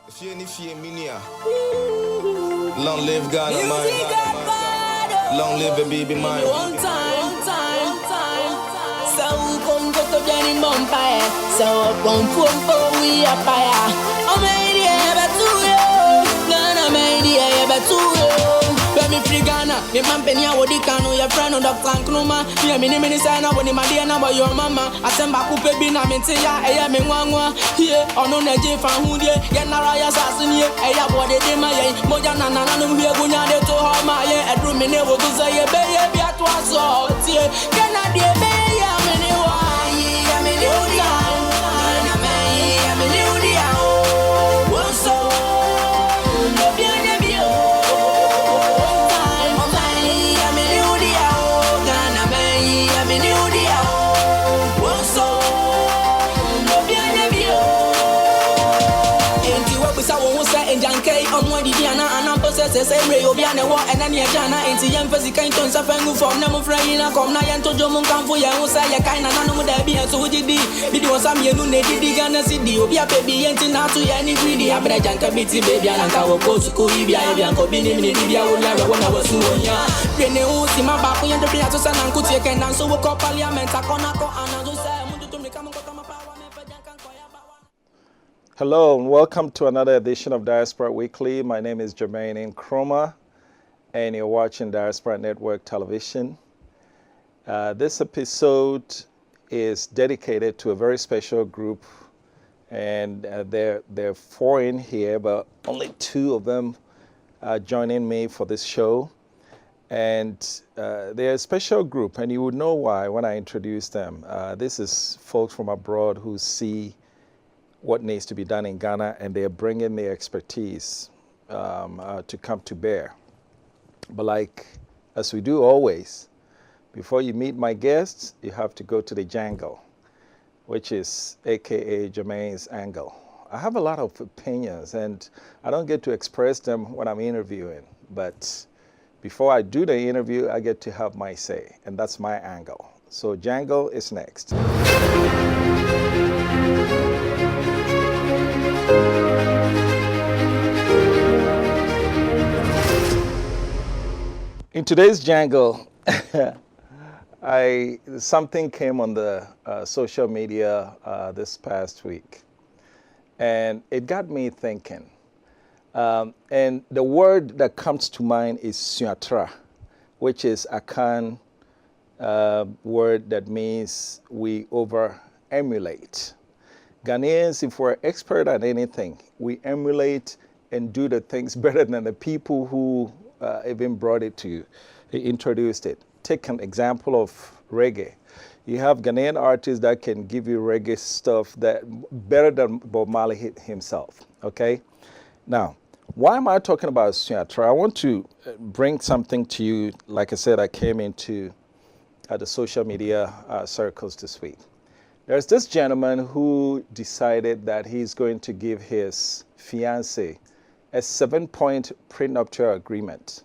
Long live God, man. Long live the baby man. One time. So come go to Jenny Mumpire. So come for we are fire. I'm made here but to you. I'm made here but to you. Let me free Ghana. Me man penya wodi kanu your friend on Dr. Nkrumah. Me mini say na woni my dear number your mama. Asemba kupe bi na mente ya eya me nwanwa. Here ono na je fan hu die. Get na raya sasini eya body de ma ye. Moja na no hwe gunya de to ho ma ye. Edru me ne wo guza ye be ye bi ato aso. Tie. Get na de be ya me ne wa. Ya me ne odi ya. Na me ya me ne odi ya. Wo so. No bi anya bi o. On one Diana and I'm possessed, say Ray Obiana, and then Yana, and the young physical tones of Fangu from Namofraina, come Nayan to Jomon Campo, who say a kind of animal that be, and so did the video some you know, they did Ghana City, Obia baby, and not to any greedy, I bet I can be baby, and I will go to Korea, and Kobini, Libya, when I was so young. Rene, who see my back, and the Piazza and could take and so woke up Parliament, Taconaco, and I just say, I want to become a power. Hello and welcome to another edition of Diaspora Weekly. My name is Jermaine Nkrumah and you're watching Diaspora Network Television. This episode is dedicated to a very special group, and there are four in here, but only two of them are joining me for this show. And they're a special group, and you would know why when I introduce them. This is folks from abroad who see what needs to be done in Ghana, and they're bringing their expertise to come to bear. But like, as we do always, before you meet my guests, you have to go to the jangle, which is AKA Jermaine's angle. I have a lot of opinions, and I don't get to express them when I'm interviewing, but before I do the interview, I get to have my say, and that's my angle. So jangle is next. In today's jangle, something came on the social media this past week, and it got me thinking. And the word that comes to mind is suatra, which is a Akan word that means we over-emulate. Ghanaians, if we're expert at anything, we emulate and do the things better than the people who even brought it to you, introduced it. Take an example of reggae. You have Ghanaian artists that can give you reggae stuff that better than Bob Marley himself, okay? Now, why am I talking about Suatra? I want to bring something to you. Like I said, I came into the social media circles this week. There's this gentleman who decided that he's going to give his fiancée a 7-point prenuptial agreement.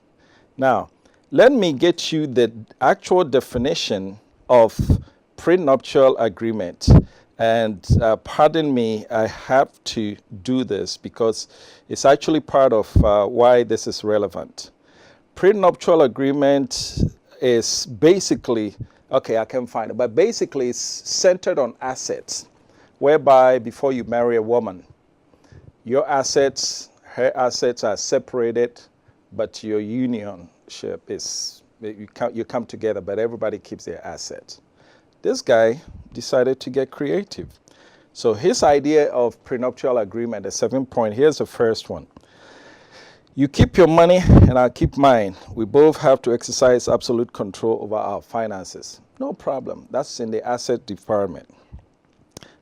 Now, let me get you the actual definition of prenuptial agreement. And pardon me, I have to do this because it's actually part of why this is relevant. Prenuptial agreement is basically, okay, I can find it, but basically it's centered on assets, whereby before you marry a woman, your assets, her assets are separated, but your unionship is, you come together, but everybody keeps their assets. This guy decided to get creative. So his idea of prenuptial agreement, a 7-point, here's the first one. You keep your money and I'll keep mine. We both have to exercise absolute control over our finances. No problem. That's in the asset department.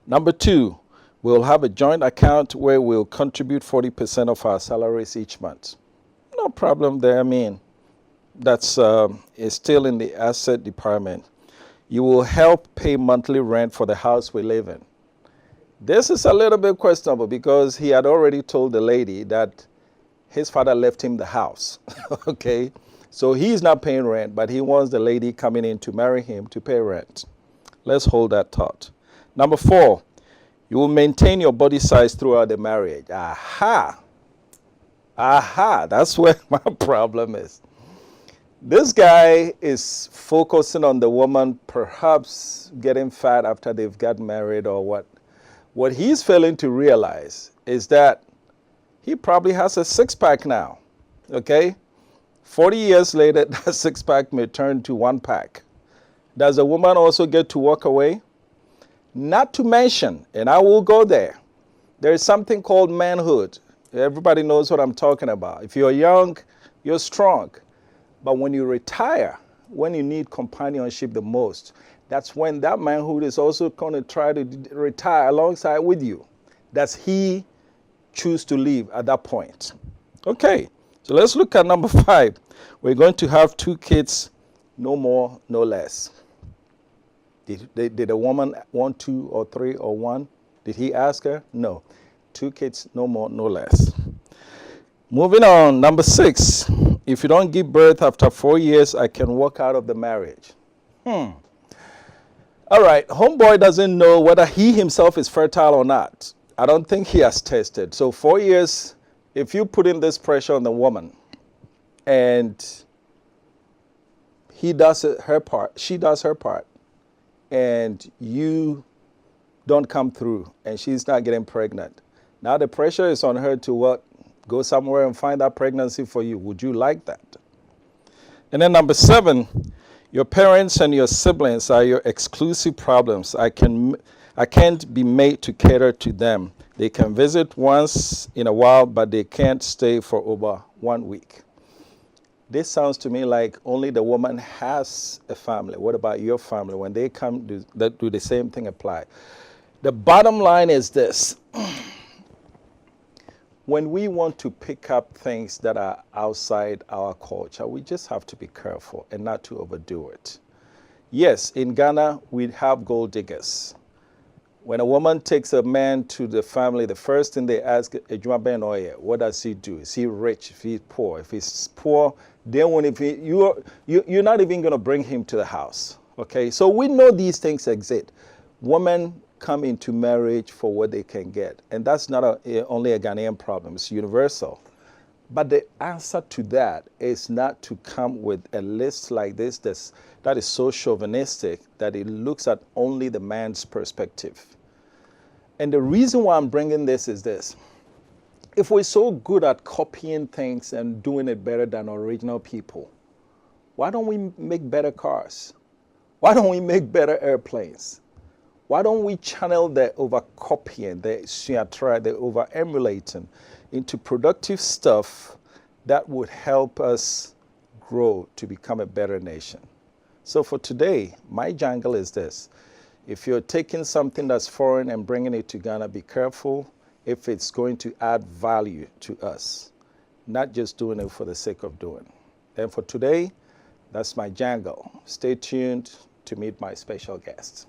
Number 2, we'll have a joint account where we'll contribute 40% of our salaries each month. No problem there. I mean, that's is still in the asset department. You will help pay monthly rent for the house we live in. This is a little bit questionable because he had already told the lady that his father left him the house, okay? So he's not paying rent, but he wants the lady coming in to marry him to pay rent. Let's hold that thought. Number 4, You will maintain your body size throughout the marriage. Aha. That's where my problem is. This guy is focusing on the woman perhaps getting fat after they've got married or what. What he's failing to realize is that he probably has a six-pack now, okay? 40 years later, that six-pack may turn to one-pack. Does the woman also get to walk away? Not to mention, and I will go there, there is something called manhood. Everybody knows what I'm talking about. If you're young, you're strong. But when you retire, when you need companionship the most, that's when that manhood is also going to try to retire alongside with you. Does he choose to leave at that point? Okay, so let's look at number 5. We're going to have 2 kids, no more, no less. Did a woman want 2 or 3 or 1? Did he ask her? No. 2 kids, no more, no less. Moving on, number 6. If you don't give birth after 4 years, I can walk out of the marriage. All right, homeboy doesn't know whether he himself is fertile or not. I don't think he has tested. So 4 years, if you put in this pressure on the woman and he does her part, she does her part, and you don't come through and she's not getting pregnant. Now the pressure is on her to what? Go somewhere and find that pregnancy for you. Would you like that? And then number 7, your parents and your siblings are your exclusive problems. I can't be made to cater to them. They can visit once in a while, but they can't stay for over 1 week. This sounds to me like only the woman has a family. What about your family? When they come, do the same thing apply? The bottom line is this. When we want to pick up things that are outside our culture, we just have to be careful and not to overdo it. Yes, in Ghana, we have gold diggers. When a woman takes a man to the family, the first thing they ask, what does he do? Is he rich? If he's poor? If he's poor, then you're not even going to bring him to the house. Okay, so we know these things exist. Women come into marriage for what they can get. And that's not only a Ghanaian problem, it's universal. But the answer to that is not to come with a list like this that is so chauvinistic that it looks at only the man's perspective. And the reason why I'm bringing this is this. If we're so good at copying things and doing it better than original people, why don't we make better cars? Why don't we make better airplanes? Why don't we channel the over-copying, the over-emulating into productive stuff that would help us grow to become a better nation? So for today, my jangle is this. If you're taking something that's foreign and bringing it to Ghana, be careful if it's going to add value to us, not just doing it for the sake of doing. And for today, that's my jangle. Stay tuned to meet my special guest.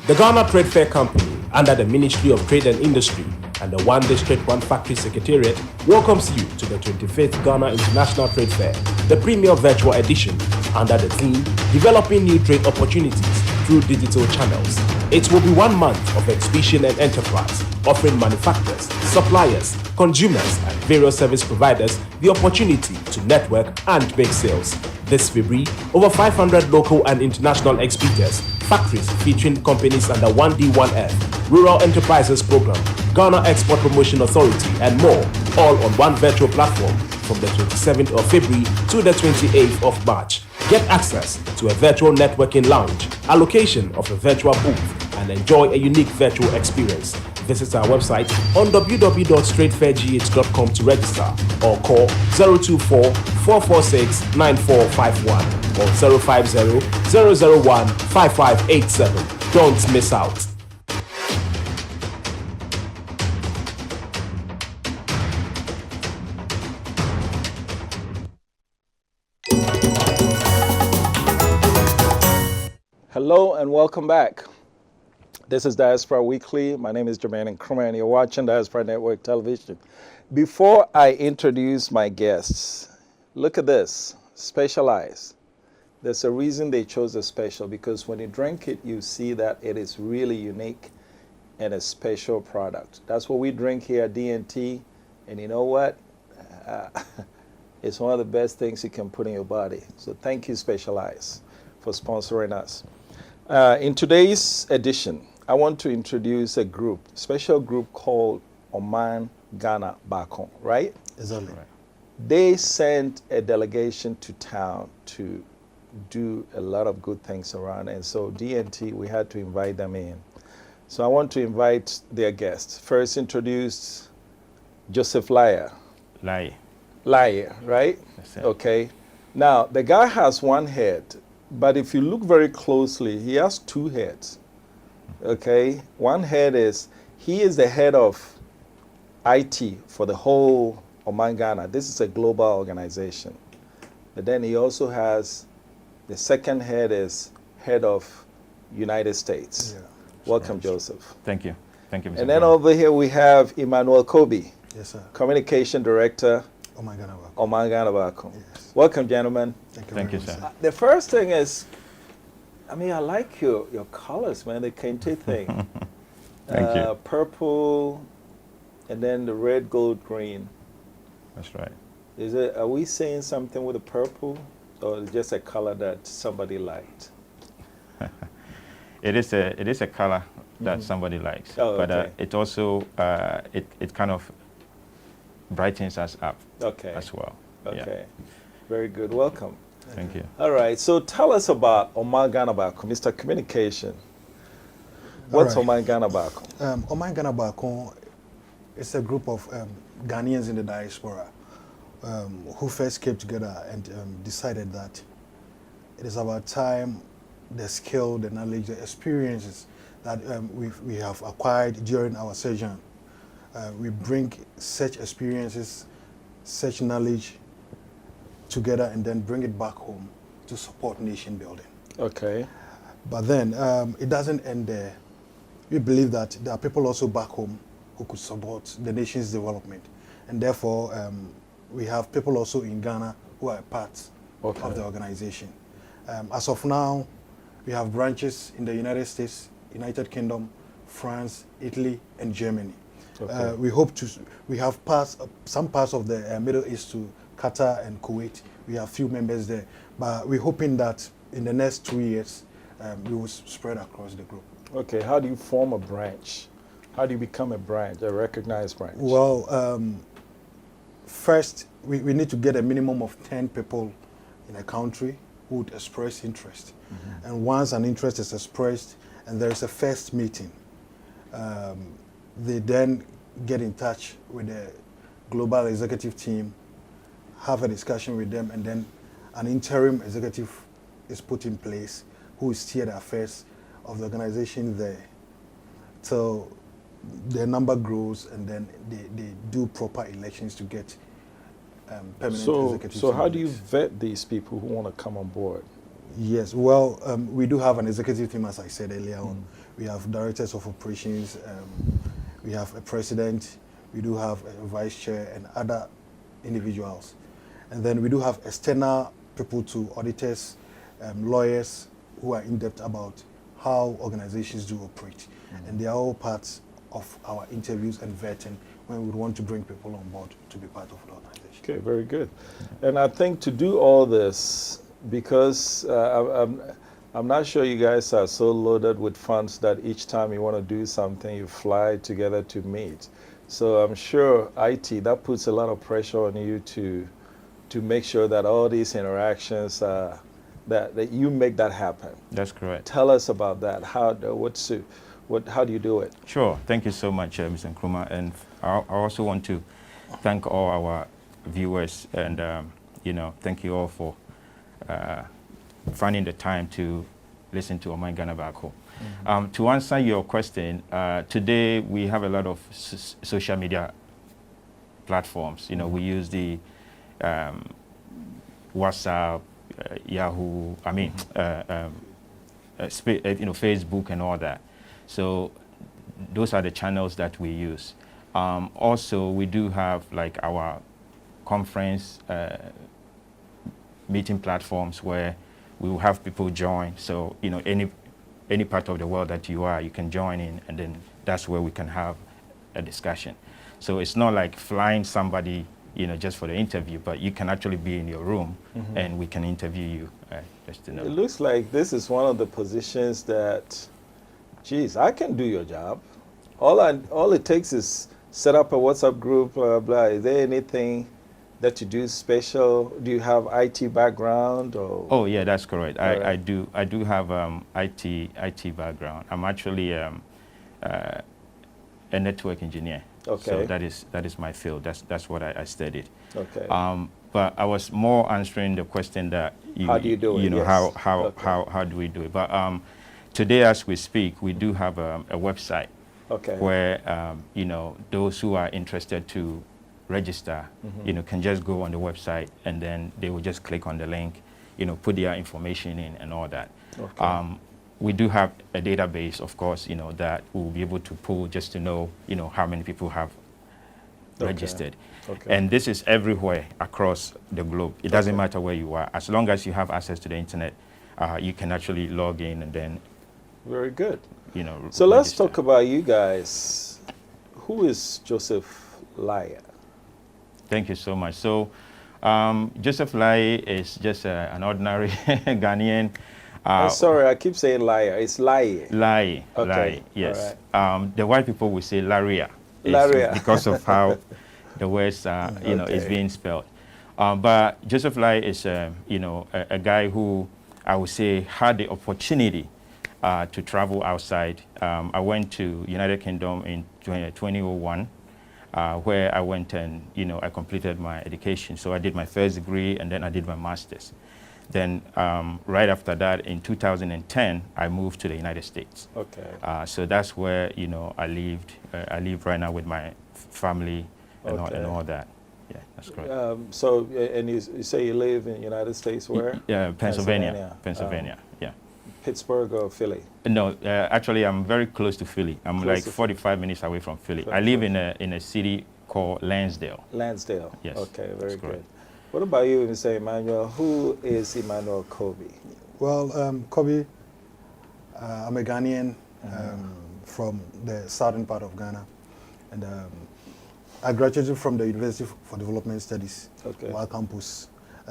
The Ghana Trade Fair Company, under the Ministry of Trade and Industry and the One District, One Factory Secretariat, welcomes you to the 25th Ghana International Trade Fair, the premier virtual edition, under the theme, Developing New Trade Opportunities Through Digital Channels. It will be 1 month of exhibition and enterprise, offering manufacturers, suppliers, consumers, and various service providers the opportunity to network and make sales. This February, over 500 local and international exhibitors, factories featuring companies under 1D1F, Rural Enterprises Program, Ghana Export Promotion Authority, and more, all on one virtual platform from the 27th of February to the 28th of March. Get access to a virtual networking lounge, allocation of a virtual booth, and enjoy a unique virtual experience. Visit our website on www.straightfairgh.com to register or call 024-446-9451 or 050-001-5587. Don't miss out. Hello and welcome back. This is Diaspora Weekly. My name is Jermaine Nkrumah and you're watching Diaspora Network Television. Before I introduce my guests, look at this. Specialized. There's a reason they chose a special, because when you drink it, you see that it is really unique and a special product. That's what we drink here at DNT. And you know what? It's one of the best things you can put in your body. So thank you, Specialized, for sponsoring us. In today's edition, I want to introduce a group, special group called Oman, Ghana, Baako, right? Exactly. Right. They sent a delegation to town to do a lot of good things around. And so DNT, we had to invite them in. So I want to invite their guests. First, introduce Joseph Laya. Laya, right? That's it. Okay. Now, the guy has one head, but if you look very closely, he has two heads. Okay? One head is, he is the head of IT for the whole Oman, Ghana. This is a global organization. But then he also has, the second head is head of United States. Yeah. Welcome, Joseph. Thank you. Thank you, Mr. And then Brown. over here we have Emmanuel Kobe, Yes, sir. Communication Director, Oh my God, Baako. Oman, Ghana, Baako. Yes. Welcome, gentlemen. Thank Thank very you, much, sir. The first thing is, I mean, I like your colors, man, the kente thing. Thank you. Purple, and then the red, gold, green. That's right. Are we saying something with the purple, or is it just a color that somebody liked? It is a color that somebody likes, Oh, but okay. it also it kind of brightens us up Okay. as well. Okay. Very good. Welcome. Yeah. Thank you. All right. So tell us about Oman, Ghana, Baako, Mr. Communication. What's All right. Oman, Ghana, Baako? Oman Ghana Baako is a group of Ghanaians in the diaspora who first came together and decided that it is about time the skill, the knowledge, the experiences that we have acquired during our sojourn. We bring such experiences, such knowledge together and then bring it back home to support nation building. Okay. But then it doesn't end there. We believe that there are people also back home who could support the nation's development. And therefore, we have people also in Ghana who are part of the organization. As of now, we have branches in the United States, United Kingdom, France, Italy, and Germany. Okay. We have some parts of the Middle East to Qatar and Kuwait. We have few members there. But we're hoping that in the next 2 years, we will spread across the group. Okay. How do you form a branch? How do you become a branch, a recognized branch? Well, first, we need to get a minimum of 10 people in a country who would express interest. Mm-hmm. And once an interest is expressed and there is a first meeting, they then get in touch with the global executive team, have a discussion with them, and then an interim executive is put in place who will steer the affairs of the organization there. So their number grows, and then they do proper elections to get permanent executives. So how in do you place. vet these people who want to come on board? Yes, well, we do have an executive team, as I said earlier on. We have directors of operations, we have a president, we do have a vice chair and other individuals. And then we do have external people to auditors, lawyers who are in depth about how organizations do operate. And they are all parts of our interviews and vetting when we would want to bring people on board to be part of the organization. Okay, very good. And I think to do all this, because I'm not sure you guys are so loaded with funds that each time you want to do something, you fly together to meet. So I'm sure IT, that puts a lot of pressure on you to make sure that all these interactions, that you make that happen. That's correct. Tell us about that. How do you do it? Sure. Thank you so much, Mr. Nkrumah. And I also want to thank all our viewers, and thank you all for finding the time to listen to Oman Ghana Baako. To answer your question, today we have a lot of social media platforms. We use the WhatsApp, Yahoo, Facebook and all that. So those are the channels that we use. Also, we do have like our conference meeting platforms where we will have people join. So, you know, any part of the world that you are, you can join in, and then that's where we can have a discussion. So it's not like flying somebody, you know, just for the interview, but you can actually be in your room and we can interview you, just to know. It looks like this is one of the positions that, geez, I can do your job. All it takes is set up a WhatsApp group, blah, blah, blah. Is there anything that you do special? Do you have IT background or? Oh yeah, that's correct. Right. I do have IT background. I'm actually a network engineer. Okay. So that is my field. That's what I studied. Okay. But I was more answering the question that How do you do it? You know, Yes. how do we do it? But today, as we speak, we do have a website Okay. where you know, those who are interested to register, you know, can just go on the website and then they will just click on the link, you know, put their information in and all that. Okay. We do have a database, of course, you know, that we'll be able to pull just to know, you know, how many people have registered. Okay. And this is everywhere across the globe. It doesn't matter where you are. As long as you have access to the internet, you can actually log in and then, Very good. you know, So let's register. talk about you guys. Who is Joseph Laya? Thank you so much. So Joseph Lai is just an ordinary Ghanaian. Sorry, I keep saying liar. It's Lai. Lai, Okay, Lai, yes. all The white people will say Laria. It's Laria. because of how the words are, you know, is Okay. being spelled. But Joseph Lai is, you know, a guy who I would say had the opportunity to travel outside. I went to United Kingdom in 2001. Where I went and, you know, I completed my education. So I did my first degree and then I did my master's. Then right after that, in 2010, I moved to the United States. Okay. So that's where, you know, I lived. I live right now with my family and, Okay. all that. Yeah, that's correct. So, and you say you live in the United States, where? Yeah, Pennsylvania. Pennsylvania. Yeah. Pittsburgh or Philly? No, actually, I'm very close to Philly. I'm Close like to 45 minutes away from Philly. I live in a city called Lansdale. Lansdale. Yes, Okay, very that's correct. good. What about you, Mr. Emmanuel? Who is Emmanuel Kobe? Well, Kobe, I'm a Ghanaian from the southern part of Ghana. And I graduated from the University for Development Studies, Okay. Baako campus,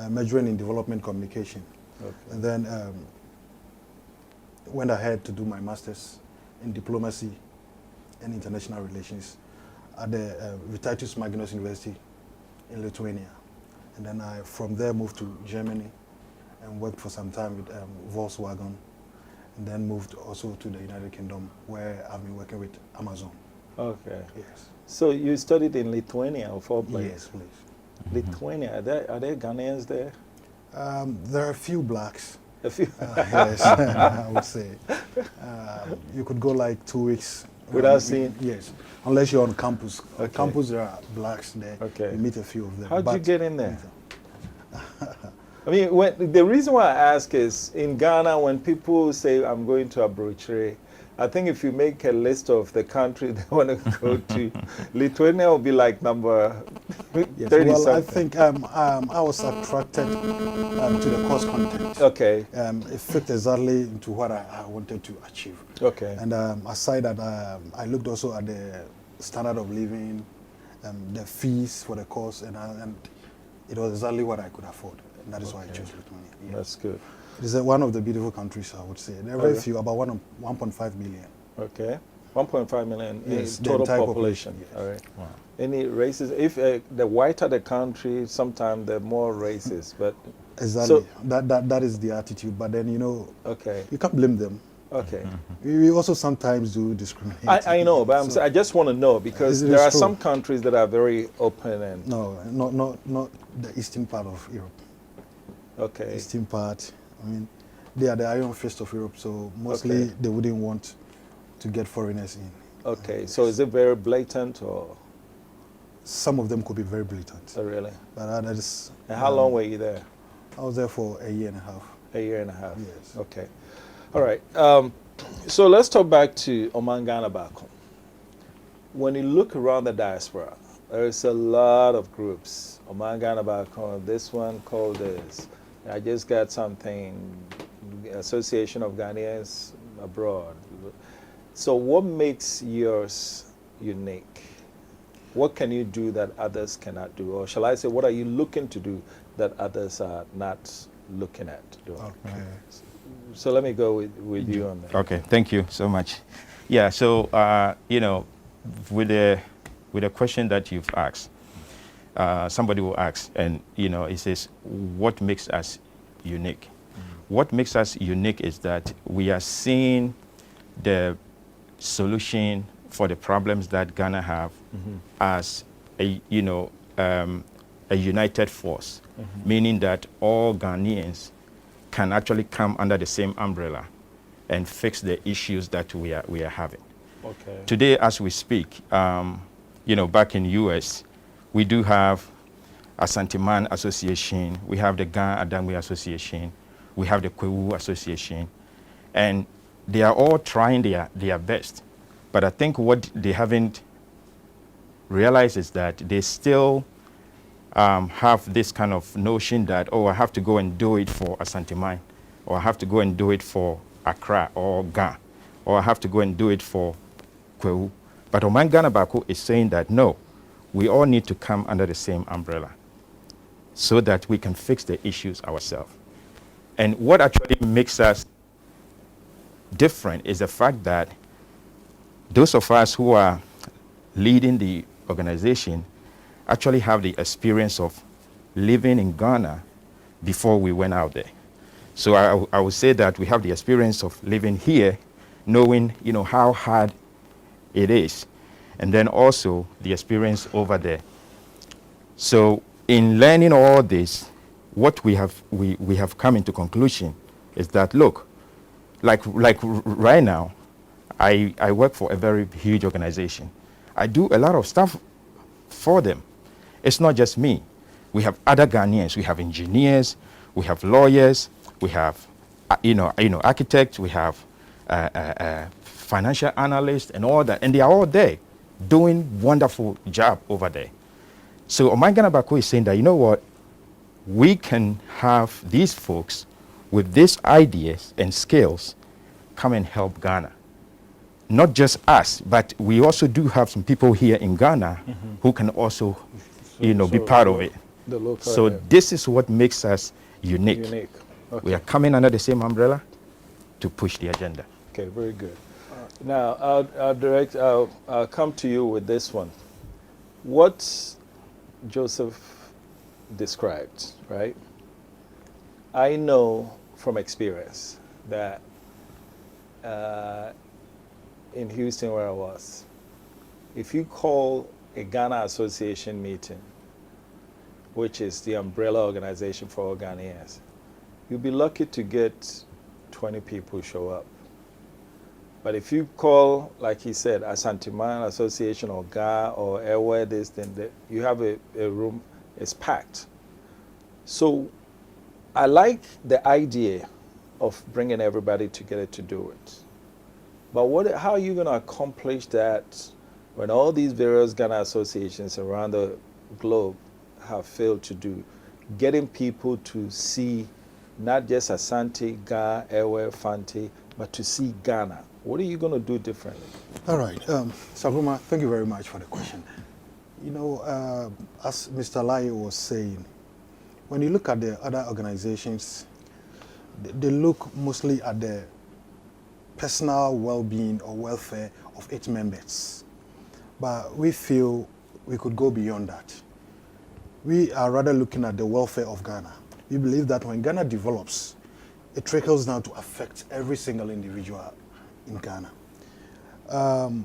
majoring in development communication. Okay. And then went ahead to do my master's in diplomacy and international relations at the Vitatus Magnus University in Lithuania. And then I, from there, moved to Germany and worked for some time with Volkswagen, and then moved also to the United Kingdom, where I've been working with Amazon. Okay. Yes. So you studied in Lithuania, of all places? Yes, please. Lithuania, are there Ghanaians there? There are a few blacks. A few. Yes, I would say. You could go like 2 weeks. Without seeing? Yes, unless you're on campus. On Okay. campus, there are blacks there. Okay. You meet a few of them. How'd you but- get in there? I mean, the reason why I ask is, in Ghana, when people say, I'm going to Aburokyire, I think if you make a list of the countries they want to go to, Lithuania will be like number Yes. 30 Well, something. I think I was attracted to the course content. Okay, It fit exactly into what I wanted to achieve. okay. And aside that, I looked also at the standard of living, the fees for the course, and it was exactly what I could afford. And that is why I chose Lithuania. Yes. That's good. It is one of the beautiful countries, I would say. There are very few, about 1.5 million. Okay. 1.5 million Yes, in the total entire population. population, yes. All right. Wow. Any races? If the whiter the country, sometimes there are more races. But Exactly. So- that is the attitude. But then, okay, you can't blame them. okay. We also sometimes do discriminate. I know, but So- I just want to know because It there is are true. some countries that are very open and No, not the eastern part of Europe. okay. Eastern part, I mean, they are the iron fist of Europe, so mostly Okay. they wouldn't want to get foreigners in. Okay, so is it very blatant or Some of them could be very blatant, really? but others. And how long were you there? I was there for a year and a half. A year and a half. Yes. Okay. All right. So let's talk back to Oman, Ghana, Baako. When you look around the diaspora, there's a lot of groups. Oman, Ghana, Baako. This one called this. I just got something, Association of Ghanaians Abroad. So what makes yours unique? What can you do that others cannot do? Or shall I say, what are you looking to do that others are not looking at doing? Okay. So let me go with you on that. Okay, thank you so much. Yeah, so, you know, with the question that you've asked, somebody will ask, and, you know, it says, what makes us unique? What makes us unique is that we are seeing the solution for the problems that Ghana have as a, you know, a united force, meaning that all Ghanaians can actually come under the same umbrella and fix the issues that we are having. Okay. Today, as we speak, you know, back in US, we do have Asante Association, we have the Ghana Adangwe Association, we have the Kwewu Association, and they are all trying their best. But I think what they haven't realized is that they still have this kind of notion that, oh, I have to go and do it for Asante, or I have to go and do it for Accra or Ghana, or I have to go and do it for Kwewu. But Oman Ghana Baako is saying that, no, we all need to come under the same umbrella so that we can fix the issues ourselves. And what actually makes us different is the fact that those of us who are leading the organization actually have the experience of living in Ghana before we went out there. So I would say that we have the experience of living here, knowing, you know, how hard it is, and then also the experience over there. So in learning all this, what we have come into conclusion is that, look, like right now, I work for a very huge organization. I do a lot of stuff for them. It's not just me. We have other Ghanaians. We have engineers. We have lawyers. We have, architects. We have financial analysts and all that. And they are all there doing wonderful job over there. So Oman Ghana Baako is saying that, you know what, we can have these folks with these ideas and skills come and help Ghana. Not just us, but we also do have some people here in Ghana who can also, be part of it. So this is what makes us unique. Okay. We are coming under the same umbrella to push the agenda. Okay, very good. Now, I'll come to you with this one. What Joseph described, right? I know from experience that in Houston where I was, if you call a Ghana Association meeting, which is the umbrella organization for all Ghanaians, you'll be lucky to get 20 people show up. But if you call, like he said, Asante Association or GA or Airware, this, then you have a room, it's packed. So I like the idea of bringing everybody together to do it. But how are you going to accomplish that when all these various Ghana associations around the globe have failed to do? Getting people to see not just Asante, GA, Airware, Fante, but to see Ghana. What are you going to do differently? All right. Sabruma, thank you very much for the question. You know, as Mr. Lai was saying, when you look at the other organizations, they look mostly at the personal well-being or welfare of its members. But we feel we could go beyond that. We are rather looking at the welfare of Ghana. We believe that when Ghana develops, it trickles down to affect every single individual in Ghana.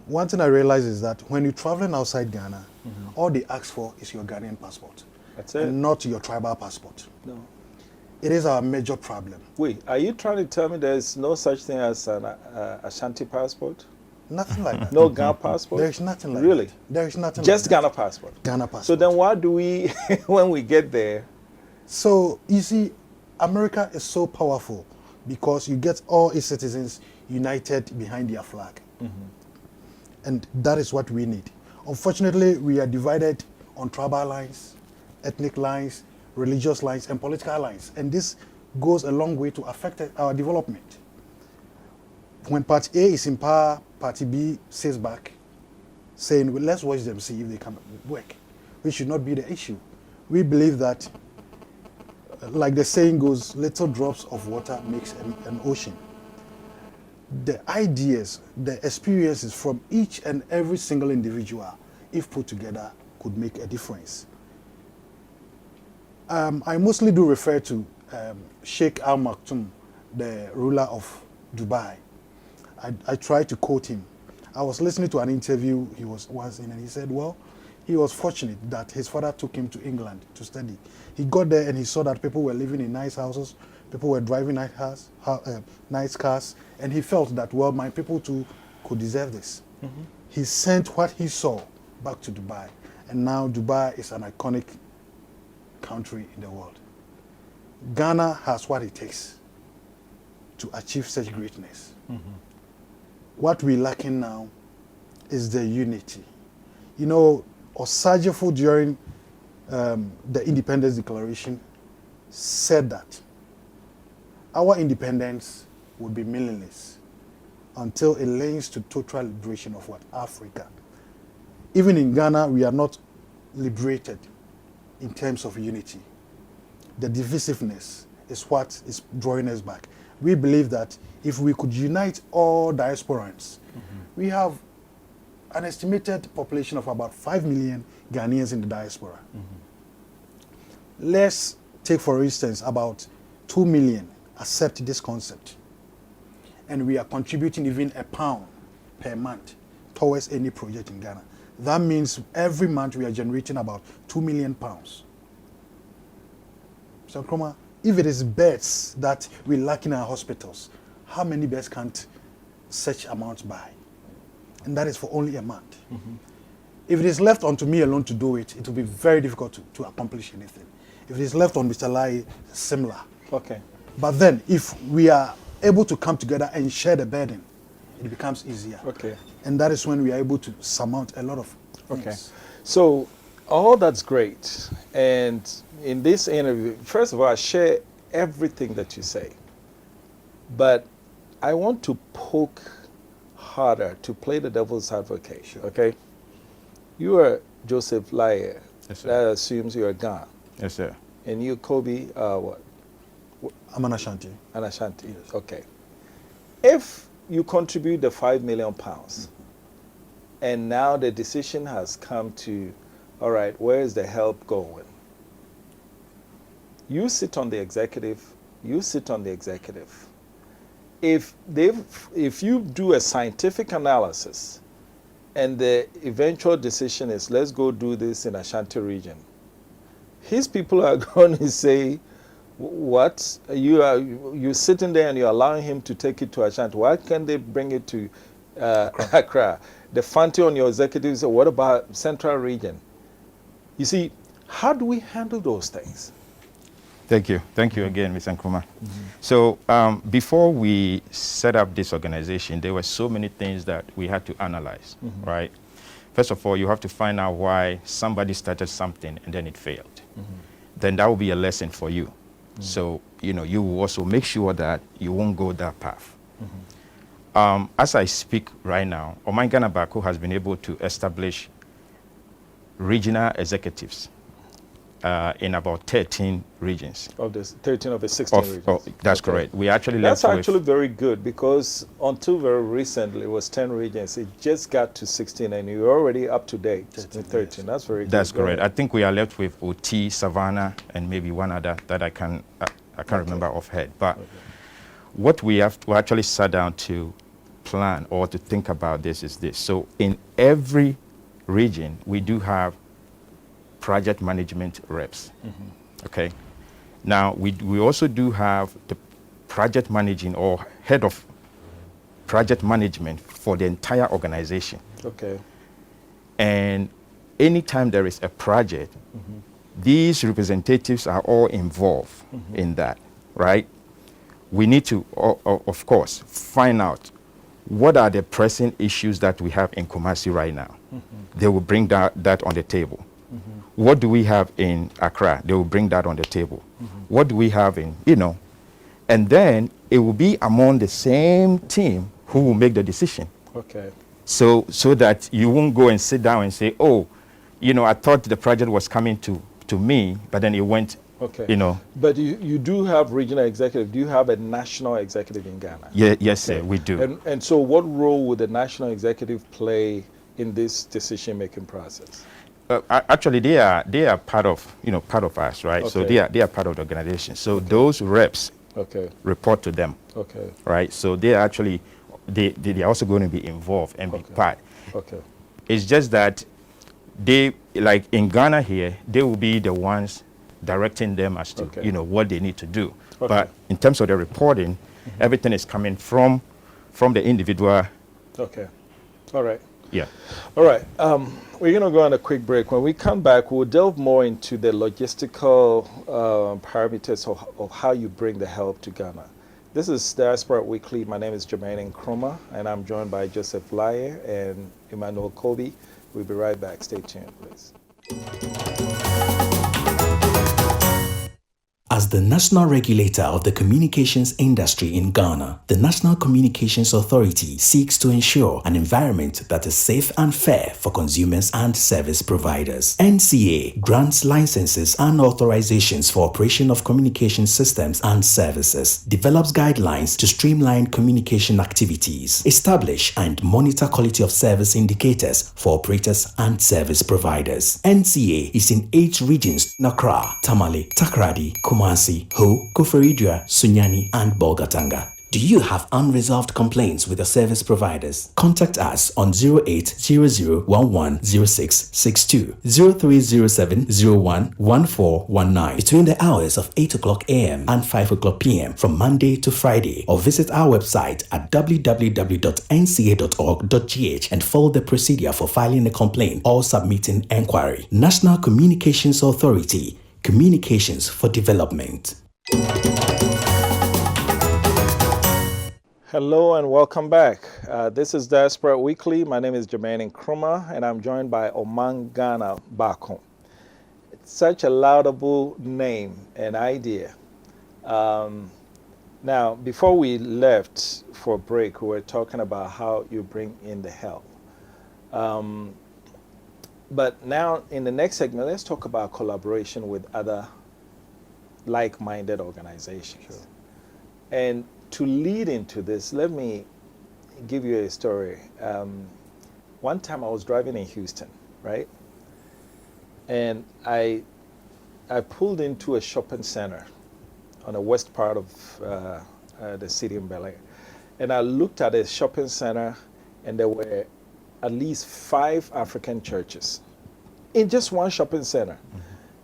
One thing I realize is that when you're traveling outside Ghana, all they ask for is your Ghanaian passport. That's it. And not your tribal passport. No. It is our major problem. Wait, are you trying to tell me there's no such thing as an Ashanti passport? Nothing like that. No Ghana passport? There is nothing like really? that. There is nothing Just like that. Ghana passport? Ghana passport. So then why do we, when we get there? So, you see, America is so powerful because you get all its citizens united behind their flag. And that is what we need. Unfortunately, we are divided on tribal lines, ethnic lines, religious lines, and political lines. And this goes a long way to affect our development. When Party A is in power, Party B sits back, saying, well, let's watch them, see if they can work. Which should not be the issue. We believe that, like the saying goes, little drops of water makes an ocean. The ideas, the experiences from each and every single individual, if put together, could make a difference. I mostly do refer to Sheikh Al Maktoum, the ruler of Dubai. I tried to quote him. I was listening to an interview he was in, and he said, well, he was fortunate that his father took him to England to study. He got there and he saw that people were living in nice houses, people were driving nice cars, and he felt that, well, my people too could deserve this. Mm-hmm. He sent what he saw back to Dubai, and now Dubai is an iconic country in the world. Ghana has what it takes to achieve such greatness. Mm-hmm. What we're lacking now is the unity. You know, Osajefo during the Independence Declaration said that our independence would be meaningless until it leads to total liberation of what? Africa. Even in Ghana, we are not liberated in terms of unity. The divisiveness is what is drawing us back. We believe that if we could unite all diasporans, we have an estimated population of about 5 million Ghanaians in the diaspora. Let's take, for instance, about 2 million accept this concept. And we are contributing even £1 per month towards any project in Ghana. That means every month we are generating about £2 million. So, Kroma, if it is beds that we lack in our hospitals, how many beds can't such amounts buy? And that is for only a month. If it is left onto me alone to do it, it will be very difficult to accomplish anything. If it is left on Mr. Lai, similar. Okay. But then, if we are able to come together and share the burden, it becomes easier. Okay. And that is when we are able to surmount a lot of things. Okay. So, all that's great. And in this interview, first of all, I share everything that you say. But I want to poke harder, to play the devil's advocate. Sure. Okay? You are Joseph Lai. Yes, sir. That assumes you're a Ghana. Yes, sir. And you, Kobe, what? I'm an Asante. An Asante. Yes. Okay. If you contribute the £5 million, and now the decision has come to, all right, where is the help going? You sit on the executive, you sit on the executive. If you do a scientific analysis and the eventual decision is, let's go do this in Ashanti region, his people are going to say, what? You're sitting there and you're allowing him to take it to Ashanti. Why can't they bring it to Accra? The Fante on your executives, what about Central region? You see, how do we handle those things? Thank you. Thank you again, Mr. Nkrumah. So before we set up this organization, there were so many things that we had to analyze, right? First of all, you have to find out why somebody started something and then it failed. Then that will be a lesson for you. So, you know, you will also make sure that you won't go that path. As I speak right now, Oman Ghana Baako has been able to establish regional executives in about 13 regions. Of the 13 of the 16 regions. That's correct. We actually That's left actually very good, because until very recently it was 10 regions. It just got to 16 and you're already up to date with 13. That's very good. That's correct. I think we are left with OT, Savannah, and maybe one other that I can't remember off head. But what we actually sat down to plan or to think about this is this. So in every region, we do have project management reps. Okay. Now we also do have the project managing or head of project management for the entire organization. Okay. And anytime there is a project, these representatives are all involved in that, right? We need to, of course, find out what are the pressing issues that we have in Kumasi right now. They will bring that on the table. what do we have in Accra? They will bring that on the table. What do we have in, and then it will be among the same team who will make the decision. Okay. So that you won't go and sit down and say, oh, I thought the project was coming to me, but then it went, okay. But you do have regional executive. Do you have a national executive in Ghana? Yeah, yes, okay. Sir, we do. And so what role would the national executive play in this decision-making process? Actually, they are part of us, right? Okay. So they are part of the organization. So those reps report to them. Okay. Right. So they are actually they are also going to be involved and be part. Okay. It's just that they, like in Ghana here, they will be the ones directing them as to what they need to do. Okay. But in terms of the reporting, everything is coming from the individual. Okay. All right. Yeah. All right. We're going to go on a quick break. When we come back, we'll delve more into the logistical parameters of how you bring the help to Ghana. This is Diaspora Weekly. My name is Jermaine Nkrumah, and I'm joined by Joseph Lye and Emmanuel Kobe. We'll be right back. Stay tuned, please. As the national regulator of the communications industry in Ghana, the National Communications Authority seeks to ensure an environment that is safe and fair for consumers and service providers. NCA grants licenses and authorizations for operation of communication systems and services, develops guidelines to streamline communication activities, establish and monitor quality of service indicators for operators and service providers. NCA is in 8 regions: Accra, Tamale, Takoradi, Kumasi, Ho, Koforidua, Sunyani, and Bolgatanga. Do you have unresolved complaints with your service providers? Contact us on 0800110662, 0307011419 between the hours of 8 o'clock a.m. and 5 o'clock p.m. from Monday to Friday, or visit our website at www.nca.org.gh and follow the procedure for filing a complaint or submitting enquiry. National Communications Authority, Communications for Development. Hello and welcome back. This is Diaspora Weekly. My name is Jermaine Nkrumah, and I'm joined by Oman, Ghana, Baako. It's such a laudable name and idea. Now, before we left for a break, we were talking about how you bring in the help. But now, in the next segment, let's talk about collaboration with other like-minded organizations. Sure. And to lead into this, let me give you a story. One time I was driving in Houston, right? And I pulled into a shopping center on the west part of the city in Bel Air. And I looked at a shopping center, and there were at least 5 African churches in just one shopping center.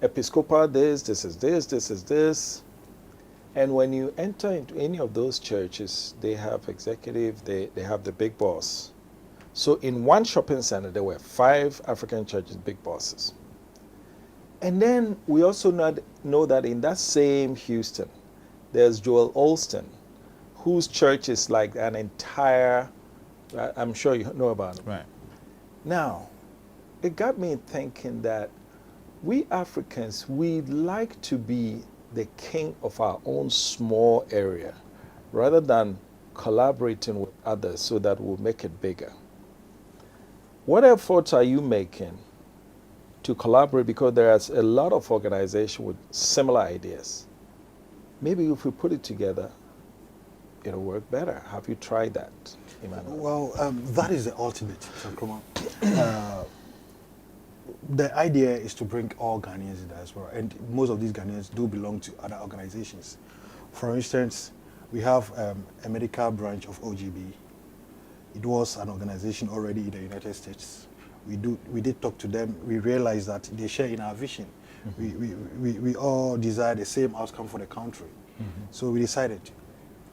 Episcopal, this is this, this is this. And when you enter into any of those churches, they have executive, they have the big boss. So in one shopping center, there were 5 African churches, big bosses. And then we also know that in that same Houston, there's Joel Olston, whose church is like an entire, I'm sure you know about it. Right. Now, it got me thinking that we Africans, we like to be the king of our own small area rather than collaborating with others so that we'll make it bigger. What efforts are you making to collaborate? Because there's a lot of organizations with similar ideas. Maybe if we put it together, it'll work better. Have you tried that, Emmanuel? Well, that is the ultimate, Mr. Nkrumah. The idea is to bring all Ghanaians in diaspora, and most of these Ghanaians do belong to other organizations. For instance, we have a medical branch of OGB. It was an organization already in the United States. We did talk to them. We realized that they share in our vision. We all desire the same outcome for the country. So we decided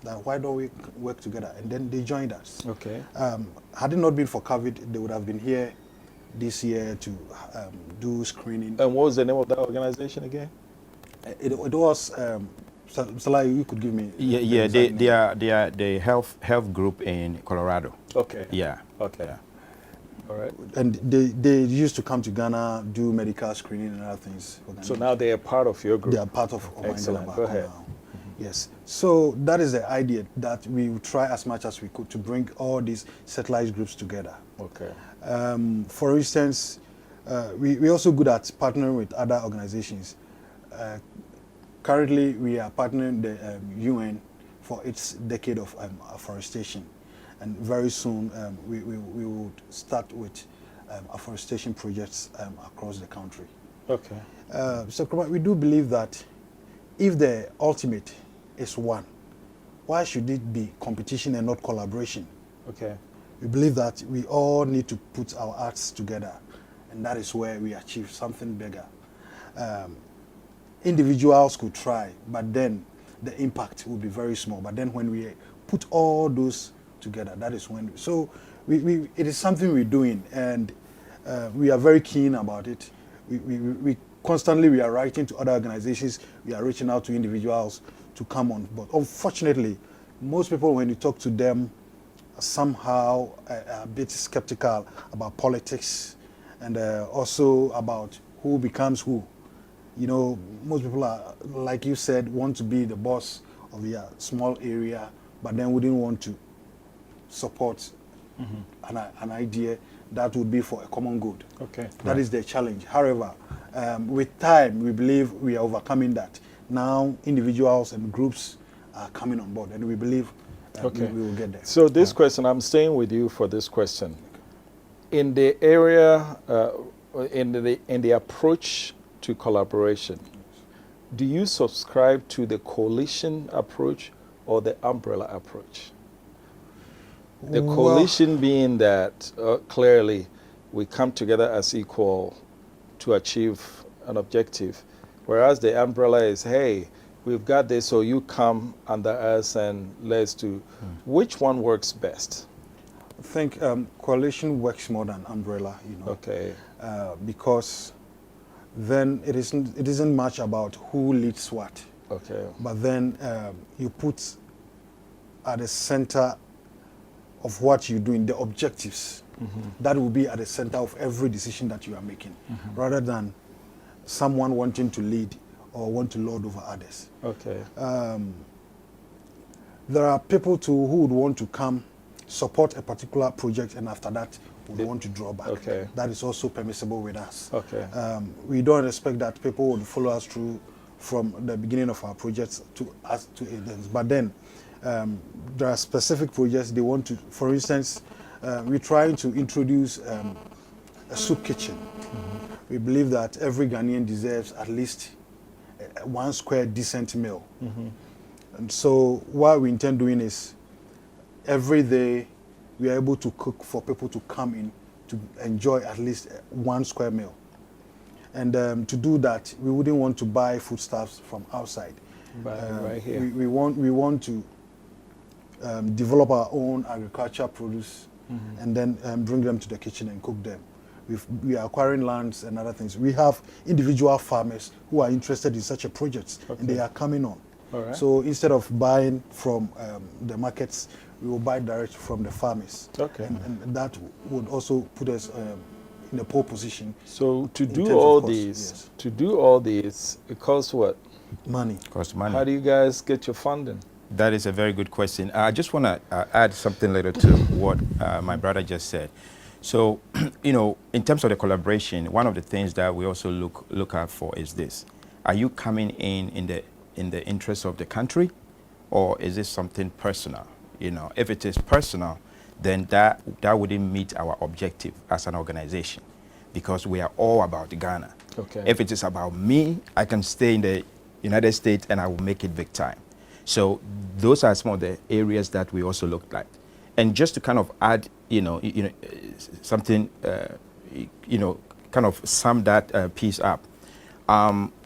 that why don't we work together? And then they joined us. Okay. Had it not been for COVID, they would have been here this year to do screening. And what was the name of that organization again? It was, Salah, you could give me. Yeah, they are the health group in Colorado. Okay. Yeah. Okay. Yeah. All right. And they used to come to Ghana, do medical screening and other things. So now they are part of your group. They are part of Excellent. Baako Go ahead. now. Yes. So that is the idea, that we will try as much as we could to bring all these satellite groups together. Okay. For instance, we're also good at partnering with other organizations. Currently, we are partnering the UN for its decade of afforestation. And very soon, we will start with afforestation projects across the country. Okay. So we do believe that if the ultimate is one, why should it be competition and not collaboration? Okay. We believe that we all need to put our arts together, and that is where we achieve something bigger. Individuals could try, but then the impact will be very small. But then when we put all those together, that is when. So it is something we're doing, and we are very keen about it. We constantly we are writing to other organizations. We are reaching out to individuals to come on board. Unfortunately, most people, when you talk to them, are somehow a bit skeptical about politics, and also about who becomes who. You know, most people are, like you said, want to be the boss of their small area, but then wouldn't want to support an idea that would be for a common good. Okay. That is the challenge. However, with time, we believe we are overcoming that. Now, individuals and groups are coming on board, and we believe we will get there. So this question, I'm staying with you for this question. In the area, in the approach to collaboration, do you subscribe to the coalition approach or the umbrella approach? The coalition being that clearly we come together as equal to achieve an objective, whereas the umbrella is, hey, we've got this, so you come under us and let's do. Which one works best? I think coalition works more than umbrella, you know. Okay. Because then it isn't much about who leads what. Okay. But then you put at the center of what you're doing, the objectives. That will be at the center of every decision that you are making, rather than someone wanting to lead or want to lord over others. Okay. There are people who would want to come, support a particular project, and after that would want to draw back. Okay. That is also permissible with us. Okay. We don't expect that people would follow us through from the beginning of our projects to us to events. But then there are specific projects they want to. For instance, we're trying to introduce a soup kitchen. We believe that every Ghanaian deserves at least 1 square decent meal. And so what we intend doing is every day we are able to cook for people to come in to enjoy at least 1 square meal. And to do that, we wouldn't want to buy foodstuffs from outside. Right here. We want to develop our own agricultural produce and then bring them to the kitchen and cook them. We are acquiring lands and other things. We have individual farmers who are interested in such a project, and they are coming on. All right. So instead of buying from the markets, we will buy direct from the farmers. Okay. And that would also put us in a pole position. So to in do terms of all cost, these, yes. it costs what? Money. Cost money. How do you guys get your funding? That is a very good question. I just want to add something little to what my brother just said. So, you know, in terms of the collaboration, one of the things that we also look out for is this: are you coming in the interest of the country, or is this something personal? You know, if it is personal, then that wouldn't meet our objective as an organization, because we are all about Ghana. Okay. If it is about me, I can stay in the United States and I will make it big time. So those are some of the areas that we also looked at. And just to kind of add, something, kind of sum that piece up.